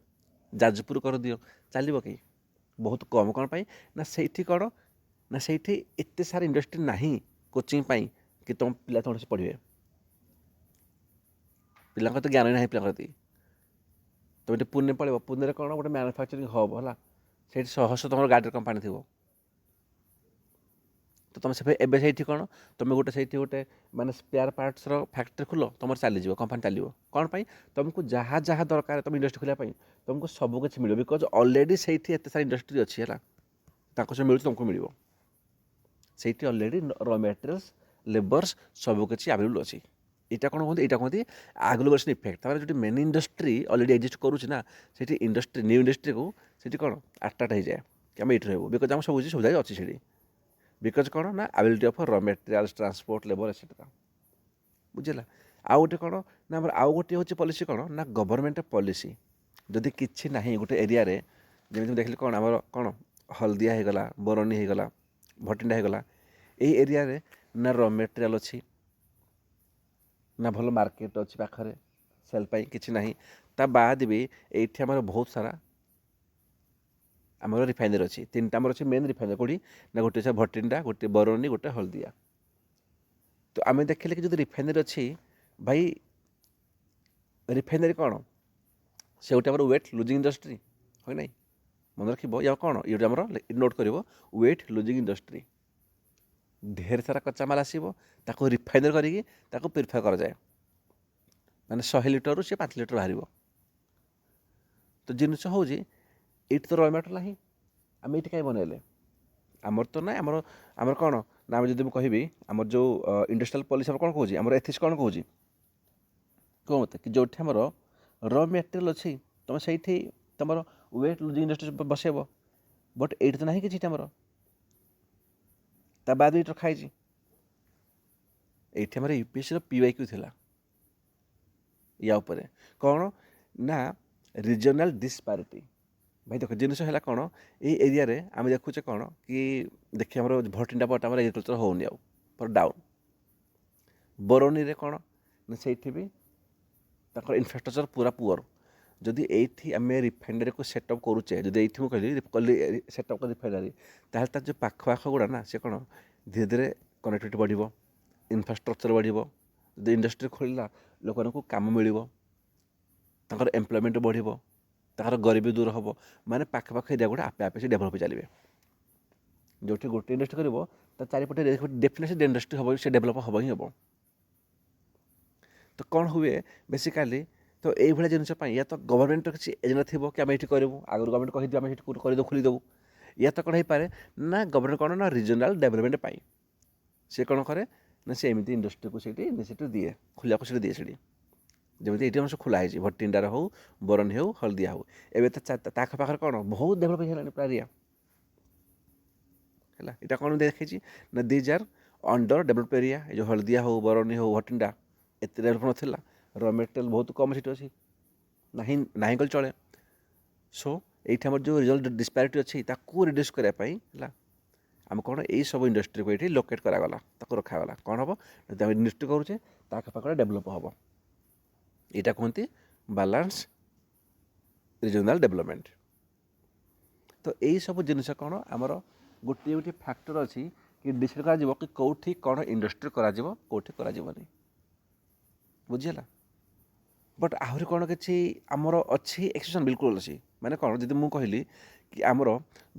ଯାଜପୁର କରିଦିଅ, ଚାଲିବ କି? ବହୁତ କମ୍। କ'ଣ ପାଇଁ ନା ସେଇଠି କ'ଣ ନା ସେଇଠି ଏତେ ସାରା ଇଣ୍ଡଷ୍ଟ୍ରି ନାହିଁ କୋଚିଂ ପାଇଁ କି ତୁମ ପିଲା ତୁମଠୁ ପଢ଼ିବେ, ପିଲାଙ୍କ ତ ଜ୍ଞାନ ନାହିଁ ପିଲାଙ୍କ ପ୍ରତି। ତୁମେ ଏଠି ପୁନେ ପଳେଇବ, ପୁନେରେ କ'ଣ ଗୋଟେ ମ୍ୟାନୁଫ୍ୟାକ୍ଚରିଂ ହବ୍ ହେଲା, ସେଇଠି ଶହ ଶହ ତୁମର ଗାଡ଼ିର କମ୍ପାନୀ ଥିବ, ତ ତୁମେ ସେ ଏବେ ସେଇଠି କ'ଣ ତୁମେ ଗୋଟେ ସେଇଠି ଗୋଟେ ମାନେ ସ୍ପେୟାର ପାର୍ଟସର ଫ୍ୟାକ୍ଟ୍ରି ଖୋଲ, ତୁମର ଚାଲିଯିବ, କମ୍ପାନୀ ଚାଲିବ। କ'ଣ ପାଇଁ, ତୁମକୁ ଯାହା ଯାହା ଦରକାର ତୁମ ଇଣ୍ଡଷ୍ଟ୍ରି ଖୋଲିବା ପାଇଁ ତୁମକୁ ସବୁ କିଛି ମିଳିବ, ବିକଜ ଅଲରେଡ଼ି ସେଇଠି ଏତେ ସାରା ଇଣ୍ଡଷ୍ଟ୍ରି ଅଛି ହେଲା, ତାଙ୍କୁ ସବୁ ମିଳୁଛି, ତୁମକୁ ମିଳିବ। ସେଇଠି ଅଲରେଡ଼ି ର ମେଟେରିଆଲ୍ସ, ଲେବର୍ସ ସବୁ କିଛି ଆଭେଲେବୁଲ୍ ଅଛି। ଏଇଟା କ'ଣ କୁହନ୍ତି, ଏଇଟା କୁହନ୍ତି ଆଗ୍ଲୋମେରେସନ୍ ଇଫେକ୍ଟ। ତାପରେ ଯେଉଁଠି ମେନ୍ ଇଣ୍ଡଷ୍ଟ୍ରି ଅଲରେଡ଼ି ଏକ୍ଜିଷ୍ଟ କରୁଛି ନା, ସେଇଠି ଇଣ୍ଡଷ୍ଟ୍ରି ନ୍ୟୁ ଇଣ୍ଡଷ୍ଟ୍ରିକୁ ସେଇଠି କ'ଣ ଆଟ୍ରାକ୍ଟ ହେଇଯାଏ କି ଆମେ ଏଇଠି ରହିବୁ, ବିକଜ ଆମ ସବୁ କିଛି ସୁବିଧା ଅଛି ସେଇଠି। ବିକଜ କ'ଣ ନା availability of raw materials, transport, labour etcetera, ବୁଝିଲା। ଆଉ ଗୋଟେ କ'ଣ ନା ଆମର ଆଉ ଗୋଟିଏ ହେଉଛି ପଲିସି କ'ଣ ନା ଗଭର୍ଣ୍ଣମେଣ୍ଟ ପଲିସି। ଯଦି କିଛି ନାହିଁ ଗୋଟେ ଏରିଆରେ, ଯେମିତି ମୁଁ ଦେଖିଲି କ'ଣ ଆମର କ'ଣ ହଳଦିଆ ହେଇଗଲା, ବରଣୀ ହେଇଗଲା, ଭଟିଣ୍ଡା ହେଇଗଲା, ଏଇ ଏରିଆରେ ନା ର ମେଟେରିଆଲ୍ ଅଛି, ନା ଭଲ ମାର୍କେଟ୍ ଅଛି ପାଖରେ ସେଲ୍ ପାଇଁ, କିଛି ନାହିଁ। ତା ବାଦ ବି ଏଇଠି ଆମର ବହୁତ ସାରା ଆମର ରିଫାଇନାରୀ ଅଛି, ତିନିଟା ଆମର ଅଛି ମେନ୍ ରିଫାଇନାରୀ। କେଉଁଠି ନା ଗୋଟେ ଅଛି ଭଟିଣ୍ଡା, ଗୋଟେ ବରଣୀ, ଗୋଟେ ହଳଦିଆ। ତ ଆମେ ଦେଖିଲେ କି ଯଦି ରିଫାଇନାରୀ ଅଛି ଭାଇ, ରିଫାଇନାରୀ କ'ଣ ସେ ଗୋଟେ ଆମର ୱେଟ୍ ଲୁଜିଂ ଇଣ୍ଡଷ୍ଟ୍ରି, হয় ନାହିଁ, ମନେ ରଖିବ। ଇଏ କ'ଣ, ଇଏ ଗୋଟେ ଆମର ନୋଟ୍ କରିବ, ୱେଟ୍ ଲୁଜିଂ ଇଣ୍ଡଷ୍ଟ୍ରି। ଢେର ସାରା କଞ୍ଚାମାଲ ଆସିବ, ତାକୁ ରିଫାଇନାରୀ କରିକି ତାକୁ ପ୍ୟୁରିଫାଏ କରାଯାଏ, ମାନେ 100 ଲିଟରରୁ ସେ 5 ଲିଟର ବାହାରିବ। ତ ଜିନିଷ ହେଉଛି ଏଇଠି ତ ର ମ୍ୟାଟେରିଆଲ୍ ନାହିଁ, ଆମେ ଏଇଠି କାହିଁ ବନେଇଲେ? ଆମର ତ ନାହିଁ, ଆମର କ'ଣ ନା ଆମେ ଯଦି ମୁଁ କହିବି ଆମର ଯେଉଁ ଇଣ୍ଡଷ୍ଟ୍ରିଆଲ୍ ପଲିସି ଆମର କ'ଣ କହୁଛି, ଆମର ଏଥିକ୍ସ କ'ଣ କହୁଛି କୁହ ମୋତେ, କି ଯେଉଁଠି ଆମର ର ମେଟେରିଆଲ୍ ଅଛି ତୁମେ ସେଇଠି ତୁମର ୱେଟ୍ ଲୁଜିଂ ଇଣ୍ଡଷ୍ଟ୍ରି ବସେଇବ। ବଟ୍ ଏଇଠି ତ ନାହିଁ କିଛି ଆମର, ତା ବାଦ ଏଇଠି ରଖାହେଇଛି। ଏଇଠି ଆମର ୟୁପିଏସ୍ସିର PYQ ଥିଲା ୟା ଉପରେ କ'ଣ ନା ରିଜନାଲ୍ ଡିସ୍ପାରିଟି। ଭାଇ ଦେଖ ଜିନିଷ ହେଲା କ'ଣ, ଏଇ ଏରିଆରେ ଆମେ ଦେଖୁଛେ କ'ଣ କି ଦେଖି ଆମର ଭଟିଣ୍ଡା ପଟ ଆମର ଏଗ୍ରିକଲଚର ହେଉନି ଆଉ ପୁରା ଡାଉନ୍। ବରୌନୀରେ କ'ଣ ନା ସେଇଠି ବି ତାଙ୍କର ଇନଫ୍ରାଷ୍ଟ୍ରକ୍ଚର ପୁରା ପୁଅର୍। ଯଦି ଏଇଠି ଆମେ ରିଫାଇନାରୀକୁ ସେଟଅପ୍ କରୁଛେ, ଯଦି ଏଇଠି ମୁଁ କହିଲି ସେଟଅପ୍ କଲି ରିଫାଇନାରୀ, ତାହେଲେ ତାର ଯେଉଁ ପାଖ ଗୁଡ଼ା ନା ସେ କ'ଣ ଧୀରେ ଧୀରେ କନେକ୍ଟିଭିଟି ବଢ଼ିବ, ଇନଫ୍ରାଷ୍ଟ୍ରକ୍ଚର ବଢ଼ିବ। ଯଦି ଇଣ୍ଡଷ୍ଟ୍ରି ଖୋଲିଲା ଲୋକମାନଙ୍କୁ କାମ ମିଳିବ, ତାଙ୍କର ଏମ୍ପ୍ଲୟମେଣ୍ଟ ବଢ଼ିବ, ତାଙ୍କର ଗରିବୀ ଦୂର ହେବ। ମାନେ ପାଖାପାଖ ଏରିଆ ଗୁଡ଼ା ଆପେ ଆପେ ସେ ଡେଭଲପ୍ ଚାଲିବେ। ଯେଉଁଠି ଗୋଟେ ଇଣ୍ଡଷ୍ଟ୍ରି କରିବ ତା ଚାରିପଟେ ଡେଫିନେଟଲି ଇଣ୍ଡଷ୍ଟ୍ରି ହେବ, ସେ ଡେଭଲପ୍ ହେବ ହିଁ ହେବ। ତ କ'ଣ ହୁଏ ବେସିକାଲି, ତ ଏଇଭଳିଆ ଜିନିଷ ପାଇଁ ୟା ତ ଗଭର୍ଣ୍ଣମେଣ୍ଟର କିଛି ଏଜେଣ୍ଡା ଥିବ କି ଆମେ ଏଇଠି କରିବୁ, ଆଗରୁ ଗଭର୍ଣ୍ଣମେଣ୍ଟ କହିଦେବୁ ଆମେ ଏଇଠି କରିଦେବୁ ଖୋଲିଦେବୁ। ୟା ତ କ'ଣ ହେଇପାରେ ନା ଗଭର୍ଣ୍ଣମେଣ୍ଟ କ'ଣ ନା ରିଜନାଲ୍ ଡେଭଲପମେଣ୍ଟ ପାଇଁ ସେ କ'ଣ କରେ ନା ସେ ଏମିତି ଇଣ୍ଡଷ୍ଟ୍ରିକୁ ସେଇଠି ଇନିସିଏଟିଭ୍ ଦିଏ, ଖୋଲିବାକୁ ସେଇଠି ଦିଏ ସେଇଠି। ଯେମିତି ଏଇଠି ଆମର ସବୁ ଖୋଲା ହେଇଛି, ଭଟିଣ୍ଡାର ହେଉ, ବରଣୀ ହେଉ, ହଳଦିଆ ହେଉ। ଏବେ ତା ଆଖପାଖରେ କ'ଣ ବହୁତ ଡେଭଲପ୍ ହେଇଗଲାଣି ପ୍ରାୟ ଏରିଆ ହେଲା। ଏଇଟା କ'ଣ ଦେଖେଇଛି ନା these are under develop area. ଏ ଯେଉଁ ହଳଦିଆ ହେଉ, ବରଣୀ ହେଉ, ଭଟିଣ୍ଡା ଏତେ ଡେଭଲପ୍ ନଥିଲା। ର ମେଟେରିଆଲ୍ ବହୁତ କମ୍ ସେଠି ଅଛି, ନାହିଁ କହିଲେ ଚଳେ। ସୋ ଏଇଠି ଆମର ଯେଉଁ ରିଜନାଲ୍ ଡିସ୍ପାରିଟି ଅଛି ତାକୁ ରିଡ୍ୟୁସ୍ କରିବା ପାଇଁ ହେଲା ଆମେ କ'ଣ ଏଇସବୁ ଇଣ୍ଡଷ୍ଟ୍ରିକୁ ଏଇଠି ଲୋକେଟ୍ କରାଗଲା, ତାକୁ ରଖାଗଲା। କ'ଣ ହେବ ଯଦି ଆମେ ଇଣ୍ଡଷ୍ଟ୍ରି କରୁଛେ ତା ଆଖପାଖରେ ଡେଭଲପ୍ ହେବ। ଏଇଟା କୁହନ୍ତି ବାଲାନ୍ସ ରିଜନାଲ୍ ଡେଭଲପମେଣ୍ଟ। ତ ଏଇସବୁ ଜିନିଷ କ'ଣ ଆମର ଗୋଟିଏ ଗୋଟିଏ ଫ୍ୟାକ୍ଟର ଅଛି କି ଡିସାଇଡ଼୍ କରାଯିବ କି କେଉଁଠି କ'ଣ ଇଣ୍ଡଷ୍ଟ୍ରି କରାଯିବ, କେଉଁଠି କରାଯିବନି। ବୁଝିହେଲା। ବଟ୍ ଆହୁରି କ'ଣ କିଛି ଆମର ଅଛି ଏକ୍ସେପ୍ସନ୍ ବିଲକୁଲ ଅଛି। ମାନେ କ'ଣ ଯଦି ମୁଁ କହିଲି କି ଆମର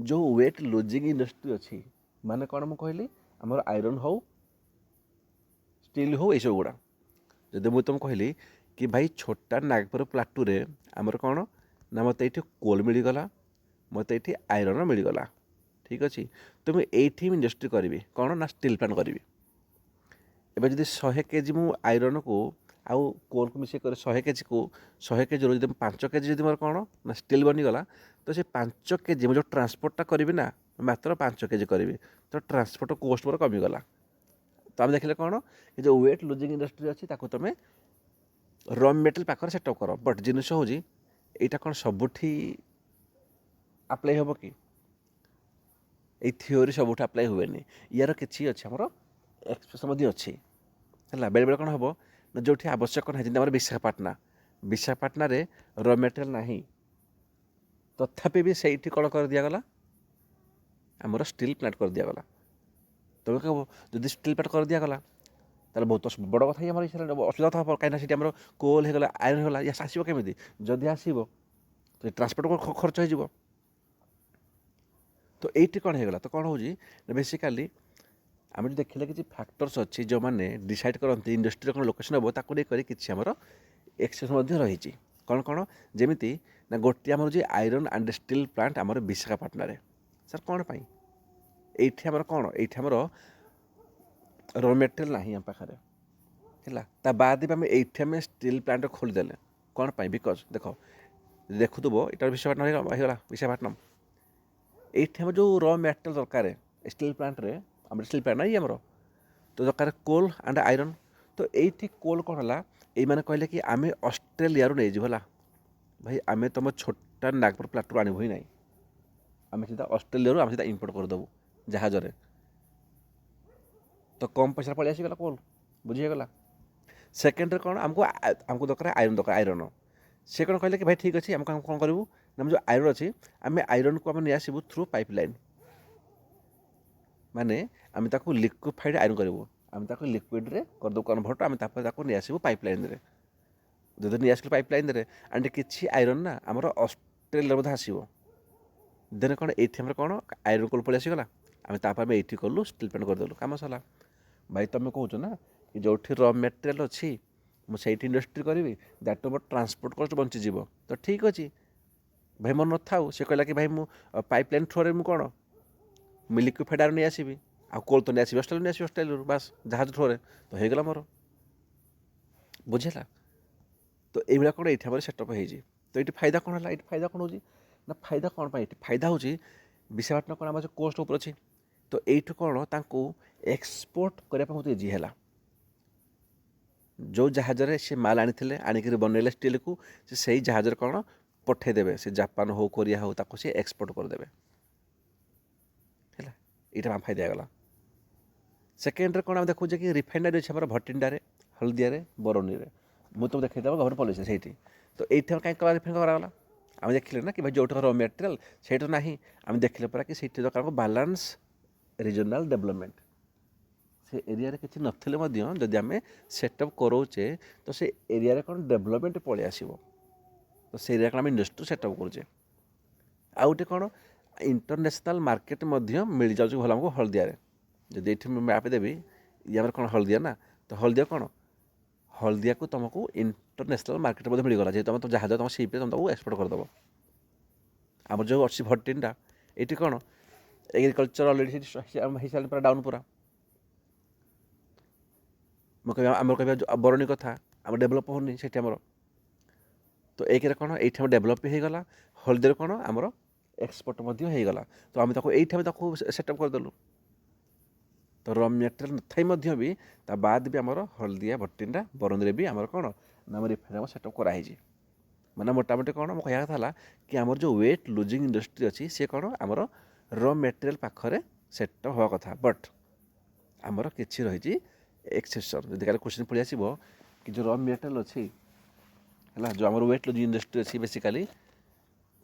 ଯେଉଁ ୱେଟ୍ ଲୁଜିଂ ଇଣ୍ଡଷ୍ଟ୍ରି ଅଛି, ମାନେ କ'ଣ ମୁଁ କହିଲି ଆମର ଆଇରନ୍ ହେଉ, ଷ୍ଟିଲ୍ ହେଉ, ଏଇସବୁ ଗୁଡ଼ା। ଯଦି ମୁଁ ତୁମକୁ କହିଲି କି ଭାଇ ଛୋଟା ନାଗପୁର ପ୍ଲାଟୁରେ ଆମର କ'ଣ ନା ମୋତେ ଏଇଠି କୋଲ୍ ମିଳିଗଲା, ମୋତେ ଏଇଠି ଆଇରନ୍ ମିଳିଗଲା, ଠିକ୍ ଅଛି। ତ ମୁଁ ଏଇଠି ଇଣ୍ଡଷ୍ଟ୍ରି କରିବି କ'ଣ ନା ଷ୍ଟିଲ୍ ପ୍ଲାଣ୍ଟ କରିବି। ଏବେ ଯଦି 100 କେଜି ମୁଁ ଆଇରନ୍କୁ ଆଉ କୋଲ୍କୁ ମିଶାଇ କରି 100 କେଜିକୁ 100 କେଜିରୁ ଯଦି 5 କେଜି ଯଦି ମୋର କ'ଣ ନା ଷ୍ଟିଲ୍ ବନିଗଲା, ତ ସେ 5 କେଜି ମୁଁ ଯେଉଁ ଟ୍ରାନ୍ସପୋର୍ଟଟା କରିବି ନା ମାତ୍ର 5 କେଜି କରିବି, ତ ଟ୍ରାନ୍ସପୋର୍ଟ କୋଷ୍ଟ ମୋର କମିଗଲା। ତ ଆମେ ଦେଖିଲେ କ'ଣ ଏ ଯେଉଁ ୱେଟ୍ ଲୁଜିଂ ଇଣ୍ଡଷ୍ଟ୍ରି ଅଛି ତାକୁ ତୁମେ ର ମେଟେରିଆଲ୍ ପାଖରେ ସେଟଅପ୍ କର। ବଟ୍ ଜିନିଷ ହେଉଛି ଏଇଟା କ'ଣ ସବୁଠି ଆପ୍ଲାଏ ହେବ କି? ଏଇ ଥିଓରି ସବୁଠି ଆପ୍ଲାଏ ହୁଏନି। ୟାର କିଛି ଅଛି ଆମର ଏକ୍ସପ୍ରେସନ୍ ମଧ୍ୟ ଅଛି ହେଲା। ବେଳେବେଳେ କ'ଣ ହେବ ନା ଯେଉଁଠି ଆବଶ୍ୟକ ନାହିଁ, ଯେମିତି ଆମର ବିଶାଖାପାଟଣାରେ ର ମେଟେରିଆଲ୍ ନାହିଁ, ତଥାପି ବି ସେଇଠି କ'ଣ କରିଦିଆଗଲା ଆମର ଷ୍ଟିଲ୍ ପ୍ଲାଣ୍ଟ କରିଦିଆଗଲା। ତୁମେ କହିବ ଯଦି ଷ୍ଟିଲ୍ ପ୍ଲାଣ୍ଟ କରିଦିଆଗଲା ତାହେଲେ ବହୁତ ବଡ଼ କଥା ହିଁ ଆମର ଅସୁବିଧା ହେବ। କାହିଁକିନା ସେଠି ଆମର କୋଲ୍ ହେଇଗଲା, ଆଇରନ୍ ହେଇଗଲା, ଆସିବ କେମିତି? ଯଦି ଆସିବ ତ ଟ୍ରାନ୍ସପୋର୍ଟ ଖର୍ଚ୍ଚ ହେଇଯିବ। ତ ଏଇଠି କ'ଣ ହେଇଗଲା, ତ କ'ଣ ହେଉଛି ନା ବେସିକାଲି ଆମେ ଯଦି ଦେଖିଲେ କିଛି ଫ୍ୟାକ୍ଟର୍ସ ଅଛି ଯେଉଁମାନେ ଡିସାଇଡ଼୍ କରନ୍ତି ଇଣ୍ଡଷ୍ଟ୍ରିର କ'ଣ ଲୋକେସନ୍ ହେବ, ତାକୁ ନେଇକରି କିଛି ଆମର ଏକ୍ସେପ୍ସନ୍ ମଧ୍ୟ ରହିଛି। କ'ଣ ଯେମିତି ନା ଗୋଟିଏ ଆମର ହେଉଛି ଆଇରନ୍ ଆଣ୍ଡ ଷ୍ଟିଲ୍ ପ୍ଲାଣ୍ଟ ଆମର ବିଶାଖାପାଟଣାରେ। ସାର୍ କ'ଣ ପାଇଁ? ଏଇଠି ଆମର କ'ଣ, ଏଇଠି ଆମର ର ମେଟେରିଆଲ୍ ନାହିଁ ଆମ ପାଖରେ ହେଲା। ତା ବାଦ ବି ଆମେ ଏଇଠି ଆମେ ଷ୍ଟିଲ୍ ପ୍ଲାଣ୍ଟ ଖୋଲିଦେଲେ କ'ଣ ପାଇଁ? ବିକଜ୍ ଦେଖୁଥିବ ଏଇଟା ବିଶାଖାପାଟଣା ହେଇଗଲା ବିଶାଖାପାଟନମ୍। ଏଇଠି ଆମର ଯେଉଁ ର ମେଟେରିଆଲ୍ ଦରକାର ଷ୍ଟିଲ୍ ପ୍ଲାଣ୍ଟରେ, ଆମର ଷ୍ଟିଲ୍ ପ୍ଲାଣ୍ଟ ନାହିଁ ଆମର, ତ ଦରକାର କୋଲ୍ ଆଣ୍ଡ ଆଇରନ୍। ତ ଏଇଠି କୋଲ୍ କ'ଣ ହେଲା, ଏଇମାନେ କହିଲେ କି ଆମେ ଅଷ୍ଟ୍ରେଲିଆରୁ ନେଇଯିବୁ ହେଲା। ଭାଇ ଆମେ ତୁମ ଛୋଟା ନାଗପୁର ପ୍ଲାଟରୁ ଆଣିବୁ ହିଁ ନାହିଁ, ଆମେ ସିଧା ଅଷ୍ଟ୍ରେଲିଆରୁ ଆମେ ସିଧା ଇମ୍ପୋର୍ଟ କରିଦେବୁ ଜାହାଜରେ। ତ କମ୍ ପଇସାରେ ପଳେଇ ଆସିଗଲା କୋଲ୍, ବୁଝି ହେଇଗଲା। ସେକେଣ୍ଡରେ କ'ଣ ଆମକୁ ଦରକାର ଆଇରନ୍। ସେ କ'ଣ କହିଲେ କି ଭାଇ ଠିକ୍ ଅଛି, ଆମେ କ'ଣ କରିବୁ ନା ଆମ ଯେଉଁ ଆଇରନ୍ ଅଛି ଆମେ ଆଇରନ୍କୁ ଆମେ ନେଇ ଆସିବୁ ଥ୍ରୁ ପାଇପ୍ ଲାଇନ୍। ମାନେ ଆମେ ତାକୁ ଲିକ୍ୱିଫାଇଡ଼୍ ଆଇରନ୍ କରିବୁ, ଆମେ ତାକୁ ଲିକ୍ୱିଡ଼ରେ କରିଦେବୁ କନଭର୍ଟ, ଆମେ ତାପରେ ତାକୁ ନେଇ ଆସିବୁ ପାଇପ୍ ଲାଇନ୍ରେ। ଯଦି ନେଇ ଆସିଲୁ ପାଇପ୍ ଲାଇନ୍ରେ ଆଣ୍ଡ କିଛି ଆଇରନ୍ ନା ଆମର ଅଷ୍ଟ୍ରେଲିଆରେ ମଧ୍ୟ ଆସିବ। ଦେନ୍ କ'ଣ ଏଇଠି ଆମର କ'ଣ ଆଇରନ୍ କୋଲ୍ ପଳେଇ ଆସିଗଲା, ଆମେ ତାପରେ ଆମେ ଏଇଠି କଲୁ ଷ୍ଟିଲ୍ ପ୍ଲାଣ୍ଟ କରିଦେଲୁ, କାମ ସରିଲା। ଭାଇ ତୁମେ କହୁଛ ନା କି ଯେଉଁଠି ର ମେଟେରିଆଲ୍ ଅଛି ମୁଁ ସେଇଠି ଇଣ୍ଡଷ୍ଟ୍ରି କରିବି, ଦ୍ୟାଟ୍ ମୋର ଟ୍ରାନ୍ସପୋର୍ଟ କଷ୍ଟ ବଞ୍ଚିଯିବ। ତ ଠିକ୍ ଅଛି ଭାଇ, ମୋର ନଥାଉ। ସେ କହିଲା କି ଭାଇ ମୁଁ ପାଇପ୍ ଲାଇନ୍ ଥ୍ରୋରେ ମୁଁ କ'ଣ ମୁଁ ଲିକ୍ୱିଫାଇଡ଼୍ ଆଇରନ୍ ନେଇ ଆସିବି, ଆଉ କୋଲ୍ ତ ନେଇ ଆସିବି ଅଷ୍ଟ୍ରେଲିଆରୁ ନେଇ ଆସିବି, ଅଷ୍ଟ୍ରେଲିଆରୁ ବାସ୍ ଜାହାଜ ଥ୍ରୋରେ, ତ ହେଇଗଲା ମୋର। ବୁଝିଲା। ତ ଏଇଭଳିଆ କ'ଣ ଏଇଠି ଆମର ସେଟଅପ୍ ହେଇଛି। ତ ଏଇଠି ଫାଇଦା କ'ଣ ହେଲା, ଏଇଠି ଫାଇଦା କ'ଣ ହେଉଛି ନା ଫାଇଦା କ'ଣ ପାଇଁ? ଏଇଠି ଫାଇଦା ହେଉଛି ବିଶାଖାପାଟଣା କ'ଣ ଆମର କୋଷ୍ଟ ଉପରେ ଅଛି, तो এইଠୁ କ'ଣ ତାଙ୍କୁ ଏକ୍ସପୋର୍ଟ କରିବା ପାଇଁ ବହୁତ ଇଜି ହେଲା। ଯେଉଁ ଜାହାଜରେ ସେ ମାଲ ଆଣିଥିଲେ ଆଣିକିରି ବନେଇଲେ ଷ୍ଟିଲ୍କୁ ସେ ସେଇ ଜାହାଜରେ କ'ଣ ପଠାଇଦେବେ, ସେ ଜାପାନ ହଉ କୋରିଆ ହଉ ତାକୁ ସେ ଏକ୍ସପୋର୍ଟ କରିଦେବେ ହେଲା। ଏଇଟା ଆମ ଫାଇଦା ହେଇଗଲା। ସେକେଣ୍ଡରେ କ'ଣ ଆମେ ଦେଖୁଛେ କି ରିଫାଇନାରୀ ଅଛି ଆମର ଭଟିଣ୍ଡାରେ, ହଳଦିଆରେ, ବରଣୀରେ। ମୁଁ ତୁମକୁ ଦେଖେଇଦେବ ଗଭର୍ଣ୍ଣମେଣ୍ଟ ପଲିସି ସେଇଠି। ତ ଏଇଠି କାହିଁକି କଲା ରିଫାଇନ୍ କରାଗଲା? ଆମେ ଦେଖିଲେ ନା କି ଭାଇ ଯେଉଁଠି ର ମେଟେରିଆଲ୍ ସେଇଟା ନାହିଁ, ଆମେ ଦେଖିଲେ ପରା କି ସେଇଠି ଦରକାର ବାଲାନ୍ସ ରିଜନାଲ୍ ଡେଭଲପମେଣ୍ଟ। ସେ ଏରିଆରେ କିଛି ନଥିଲେ ମଧ୍ୟ ଯଦି ଆମେ ସେଟଅପ୍ କରଉଛେ ତ ସେ ଏରିଆରେ କ'ଣ ଡେଭଲପମେଣ୍ଟ ପଳେଇ ଆସିବ। ତ ସେ ଏରିଆରେ ଆମେ ଇଣ୍ଡଷ୍ଟ୍ରି ସେଟଅପ୍ କରୁଛେ। ଆଉ ଗୋଟେ କ'ଣ ଇଣ୍ଟରନ୍ୟାସନାଲ୍ ମାର୍କେଟ ମଧ୍ୟ ମିଳିଯାଉଛି ଭଲ ଆମକୁ ହଳଦିଆରେ। ଯଦି ଏଇଠି ମୁଁ ମ୍ୟାପ୍ ଦେବି, ଇଏ ଆମର କ'ଣ ହଳଦିଆ ନା, ତ ହଳଦିଆ କ'ଣ ହଳଦିଆକୁ ତୁମକୁ ଇଣ୍ଟରନ୍ୟାସନାଲ୍ ମାର୍କେଟ ମଧ୍ୟ ମିଳିଗଲା। ଯେହେତୁ ତୁମ ଜାହାଜ ତୁମ ସିପ୍ରେ ତୁମ ତାକୁ ଏକ୍ସପୋର୍ଟ କରିଦେବ। ଆମର ଯେଉଁ ଅଛି ଭଟିଣ୍ଡା, ଏଇଠି କ'ଣ ଏଗ୍ରିକଲଚର ଅଲରେଡ଼ି ହେଇସାରିଲାଣି ପୁରା ଡାଉନ୍ ପୁରା। ଆମର କହିବା ବରଣୀ କଥା, ଆମର ଡେଭଲପ୍ ହେଉନି ସେଇଠି ଆମର। ତ ଏକରେ କ'ଣ ଏଇଠି ଆମର ଡେଭଲପ୍ ବି ହେଇଗଲା, ହଳଦିଆରେ କ'ଣ ଆମର ଏକ୍ସପୋର୍ଟ ମଧ୍ୟ ହେଇଗଲା। ତ ଆମେ ଏଇଠି ଆମେ ତାକୁ ସେଟଅପ୍ କରିଦେଲୁ। ତ ର ମେଟେରିଆଲ୍ ନଥାଇ ମଧ୍ୟ ବି ତା ବାଦ ବି ଆମର ହଳଦିଆ ଭଟିଣ୍ଡା ବରଣୀରେ ବି ଆମର କ'ଣ ନା ଆମର ରିଫାଇନାରୀ ସେଟଅପ୍ କରାହେଇଛି। ମାନେ ମୋଟାମୋଟି କ'ଣ ମୋ କହିବା କଥା ହେଲା କି ଆମର ଯେଉଁ ୱେଟ୍ ଲୁଜିଂ ଇଣ୍ଡଷ୍ଟ୍ରି ଅଛି ସେ କ'ଣ ଆମର ର ମେଟେରିଆଲ୍ ପାଖରେ ସେଟଅପ୍ ହେବା କଥା। ବଟ୍ ଆମର କିଛି ରହିଛି ଏକ୍ସେପ୍ସନ୍। ଯଦି କାଲି କ୍ୱେଶ୍ଚିନ୍ ପଳେଇ ଆସିବ କି ଯେଉଁ ର ମେଟେରିଆଲ୍ ଅଛି ହେଲା, ଯେଉଁ ଆମର ୱେଟ୍ ଲୁଜିଂ ଇଣ୍ଡଷ୍ଟ୍ରି ଅଛି ବେସିକାଲି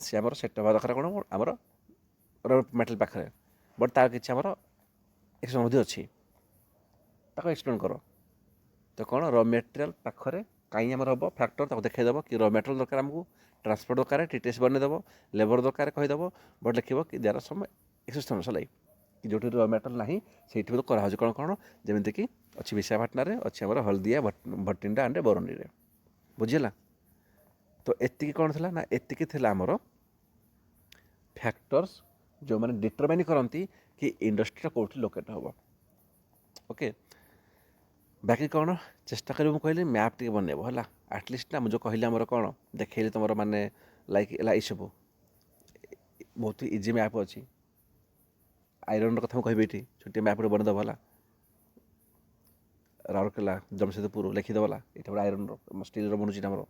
ସେ ଆମର ସେଟଅପ୍ ହେବା ଦରକାର କ'ଣ ଆମର ର ମେଟେରିଆଲ୍ ପାଖରେ। ବଟ୍ ତାର କିଛି ଆମର ଏକ୍ସେପ୍ସନ୍ ମଧ୍ୟ ଅଛି, ତାକୁ ଏକ୍ସପ୍ଲେନ୍ କର। ତ କ'ଣ ର ମେଟେରିଆଲ୍ ପାଖରେ କାହିଁ ଆମର ହେବ ଫ୍ୟାକ୍ଟର, ତାକୁ ଦେଖାଇଦେବ କି ର ମେଟେରିଆଲ୍ ଦରକାର ଆମକୁ, ଟ୍ରାନ୍ସପୋର୍ଟ ଦରକାର ଟିଟିଏସ୍ ବନେଇଦେବ, ଲେବର ଦରକାର କହିଦେବ। ବଟ୍ ଲେଖିବ କି ଦେୟାର ସମ୍ ଏକ୍ସେପ୍ସନ୍ ହେଲା କି ଯେଉଁଠି ର ମେଟେରିଆଲ୍ ନାହିଁ ସେଇଠି ମଧ୍ୟ କରାହେଉଛି କ'ଣ କ'ଣ, ଯେମିତିକି ଅଛି ବିଶାଖାପାଟଣାରେ, ଅଛି ଆମର ହଳଦିଆ, ଭଟିଣ୍ଡା ଆଣ୍ଡ ବରଣୀରେ। ବୁଝିହେଲା? ତ ଏତିକି କ'ଣ ଥିଲା ନା, ଏତିକି ଥିଲା ଆମର ଫ୍ୟାକ୍ଟର୍ସ ଯେଉଁମାନେ ଡିଟରମାଇନ୍ କରନ୍ତି କି ଇଣ୍ଡଷ୍ଟ୍ରିଟା କେଉଁଠି ଲୋକେଟ୍ ହେବ। ଓକେ, ବାକି କ'ଣ ଚେଷ୍ଟା କରିବ, ମୁଁ କହିଲି ମ୍ୟାପ୍ ଟିକେ ବନେଇବ ହେଲା। ଆଟଲିଷ୍ଟ ନା ମୁଁ ଯେଉଁ କହିଲି ଆମର କ'ଣ ଦେଖେଇଲି ତୁମର ମାନେ ଲାଇକ୍ ହେଲା ଏଇସବୁ ବହୁତ ଇଜି ମ୍ୟାପ୍ ଅଛି। ଆଇରନ୍ର କଥା ମୁଁ କହିବି ଏଇଠି, ଛୋଟିଆ ମ୍ୟାପ୍ ଗୋଟେ ବନେଇଦେବ ହେଲା। ରାଉରକେଲା, ଜମଶେଦପୁର ଲେଖିଦେବ ହେଲା, ଏଇଟା ଗୋଟେ ଆଇରନ୍ର ଷ୍ଟିଲ୍ର ବନୁଛି ଆମର।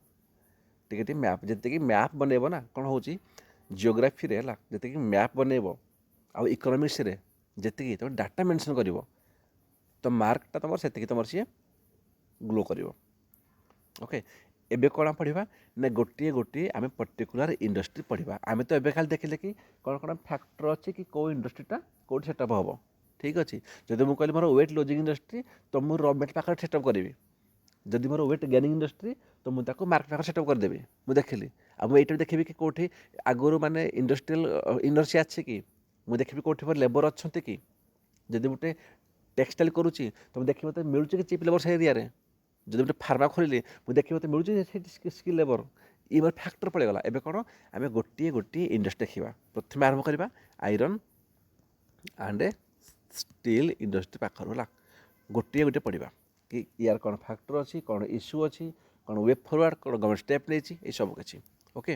ଟିକେ ଟିକେ ମ୍ୟାପ୍, ଯେତିକି ମ୍ୟାପ୍ ବନେଇବ ନା କ'ଣ ହେଉଛି ଜିଓଗ୍ରାଫିରେ ହେଲା, ଯେତିକି ମ୍ୟାପ୍ ବନେଇବ ଆଉ ଇକୋନୋମିକ୍ସରେ ଯେତିକି ତୁମେ ଡାଟା ମେନସନ୍ କରିବ ତ ମାର୍କଟା ତୁମର ସେତିକି ତୁମର ସିଏ ଗ୍ଲୋ କରିବ। ଓକେ, ଏବେ କ'ଣ ପଢ଼ିବା ନା ଗୋଟିଏ ଗୋଟିଏ ଆମେ ପର୍ଟିକୁଲାର ଇଣ୍ଡଷ୍ଟ୍ରି ପଢ଼ିବା। ଆମେ ତ ଏବେ ଖାଲି ଦେଖିଲେ କି କ'ଣ କ'ଣ ଫ୍ୟାକ୍ଟର ଅଛି କି କେଉଁ ଇଣ୍ଡଷ୍ଟ୍ରିଟା କେଉଁଠି ସେଟଅପ୍ ହେବ। ଠିକ୍ ଅଛି, ଯଦି ମୁଁ କହିଲି ମୋର ୱେଟ୍ ଲୁଜିଂ ଇଣ୍ଡଷ୍ଟ୍ରି ତ ମୁଁ ର ମେଟେରିଆଲ୍ ପାଖରେ ସେଟଅପ୍ କରିବି। ଯଦି ମୋର ୱେଟ୍ ଗେନିଂ ଇଣ୍ଡଷ୍ଟ୍ରି ତ ମୁଁ ତାକୁ ମାର୍କେଟ ପାଖରେ ସେଟଅପ୍ କରିଦେବି। ମୁଁ ଦେଖିଲି, ଆଉ ମୁଁ ଏଇଟା ବି ଦେଖିବି କି କେଉଁଠି ଆଗରୁ ମାନେ ଇଣ୍ଡଷ୍ଟ୍ରିଆଲ୍ ଇନର୍ସି ଅଛି କି, ମୁଁ ଦେଖିବି କେଉଁଠି ମୋର ଲେବର ଅଛନ୍ତି କି। ଯଦି ଗୋଟେ ଟେକ୍ସଟାଇଲ୍ କରୁଛି ତ ମୁଁ ଦେଖିବି ମୋତେ ମିଳୁଛି କି ଚିପ୍ ଲେବର ସେ ଏରିଆରେ। ଯଦି ଗୋଟେ ଫାର୍ମା ଖୋଲିଲି ମୁଁ ଦେଖିବି ମୋତେ ମିଳୁଛି ସେଇଠି ସ୍କିଲ୍ ଲେବର। ଇଏ ମୋର ଫ୍ୟାକ୍ଟର ପଳେଇଗଲା। ଏବେ କ'ଣ ଆମେ ଗୋଟିଏ ଗୋଟିଏ ଇଣ୍ଡଷ୍ଟ୍ରି ଦେଖିବା। ପ୍ରଥମେ ଆରମ୍ଭ କରିବା ଆଇରନ୍ ଆଣ୍ଡ ଷ୍ଟିଲ୍ ଇଣ୍ଡଷ୍ଟ୍ରି ପାଖରୁ ହେଲା। ଗୋଟିଏ ଗୋଟିଏ ପଢ଼ିବା କି ୟାର କ'ଣ ଫ୍ୟାକ୍ଟର ଅଛି, କ'ଣ ଇସ୍ୟୁ ଅଛି, କ'ଣ ୱେ ଫରୱାର୍ଡ଼, କ'ଣ ଗଭର୍ଣ୍ଣମେଣ୍ଟ ଷ୍ଟେପ୍ ନେଇଛି, ଏସବୁ କିଛି। ଓକେ।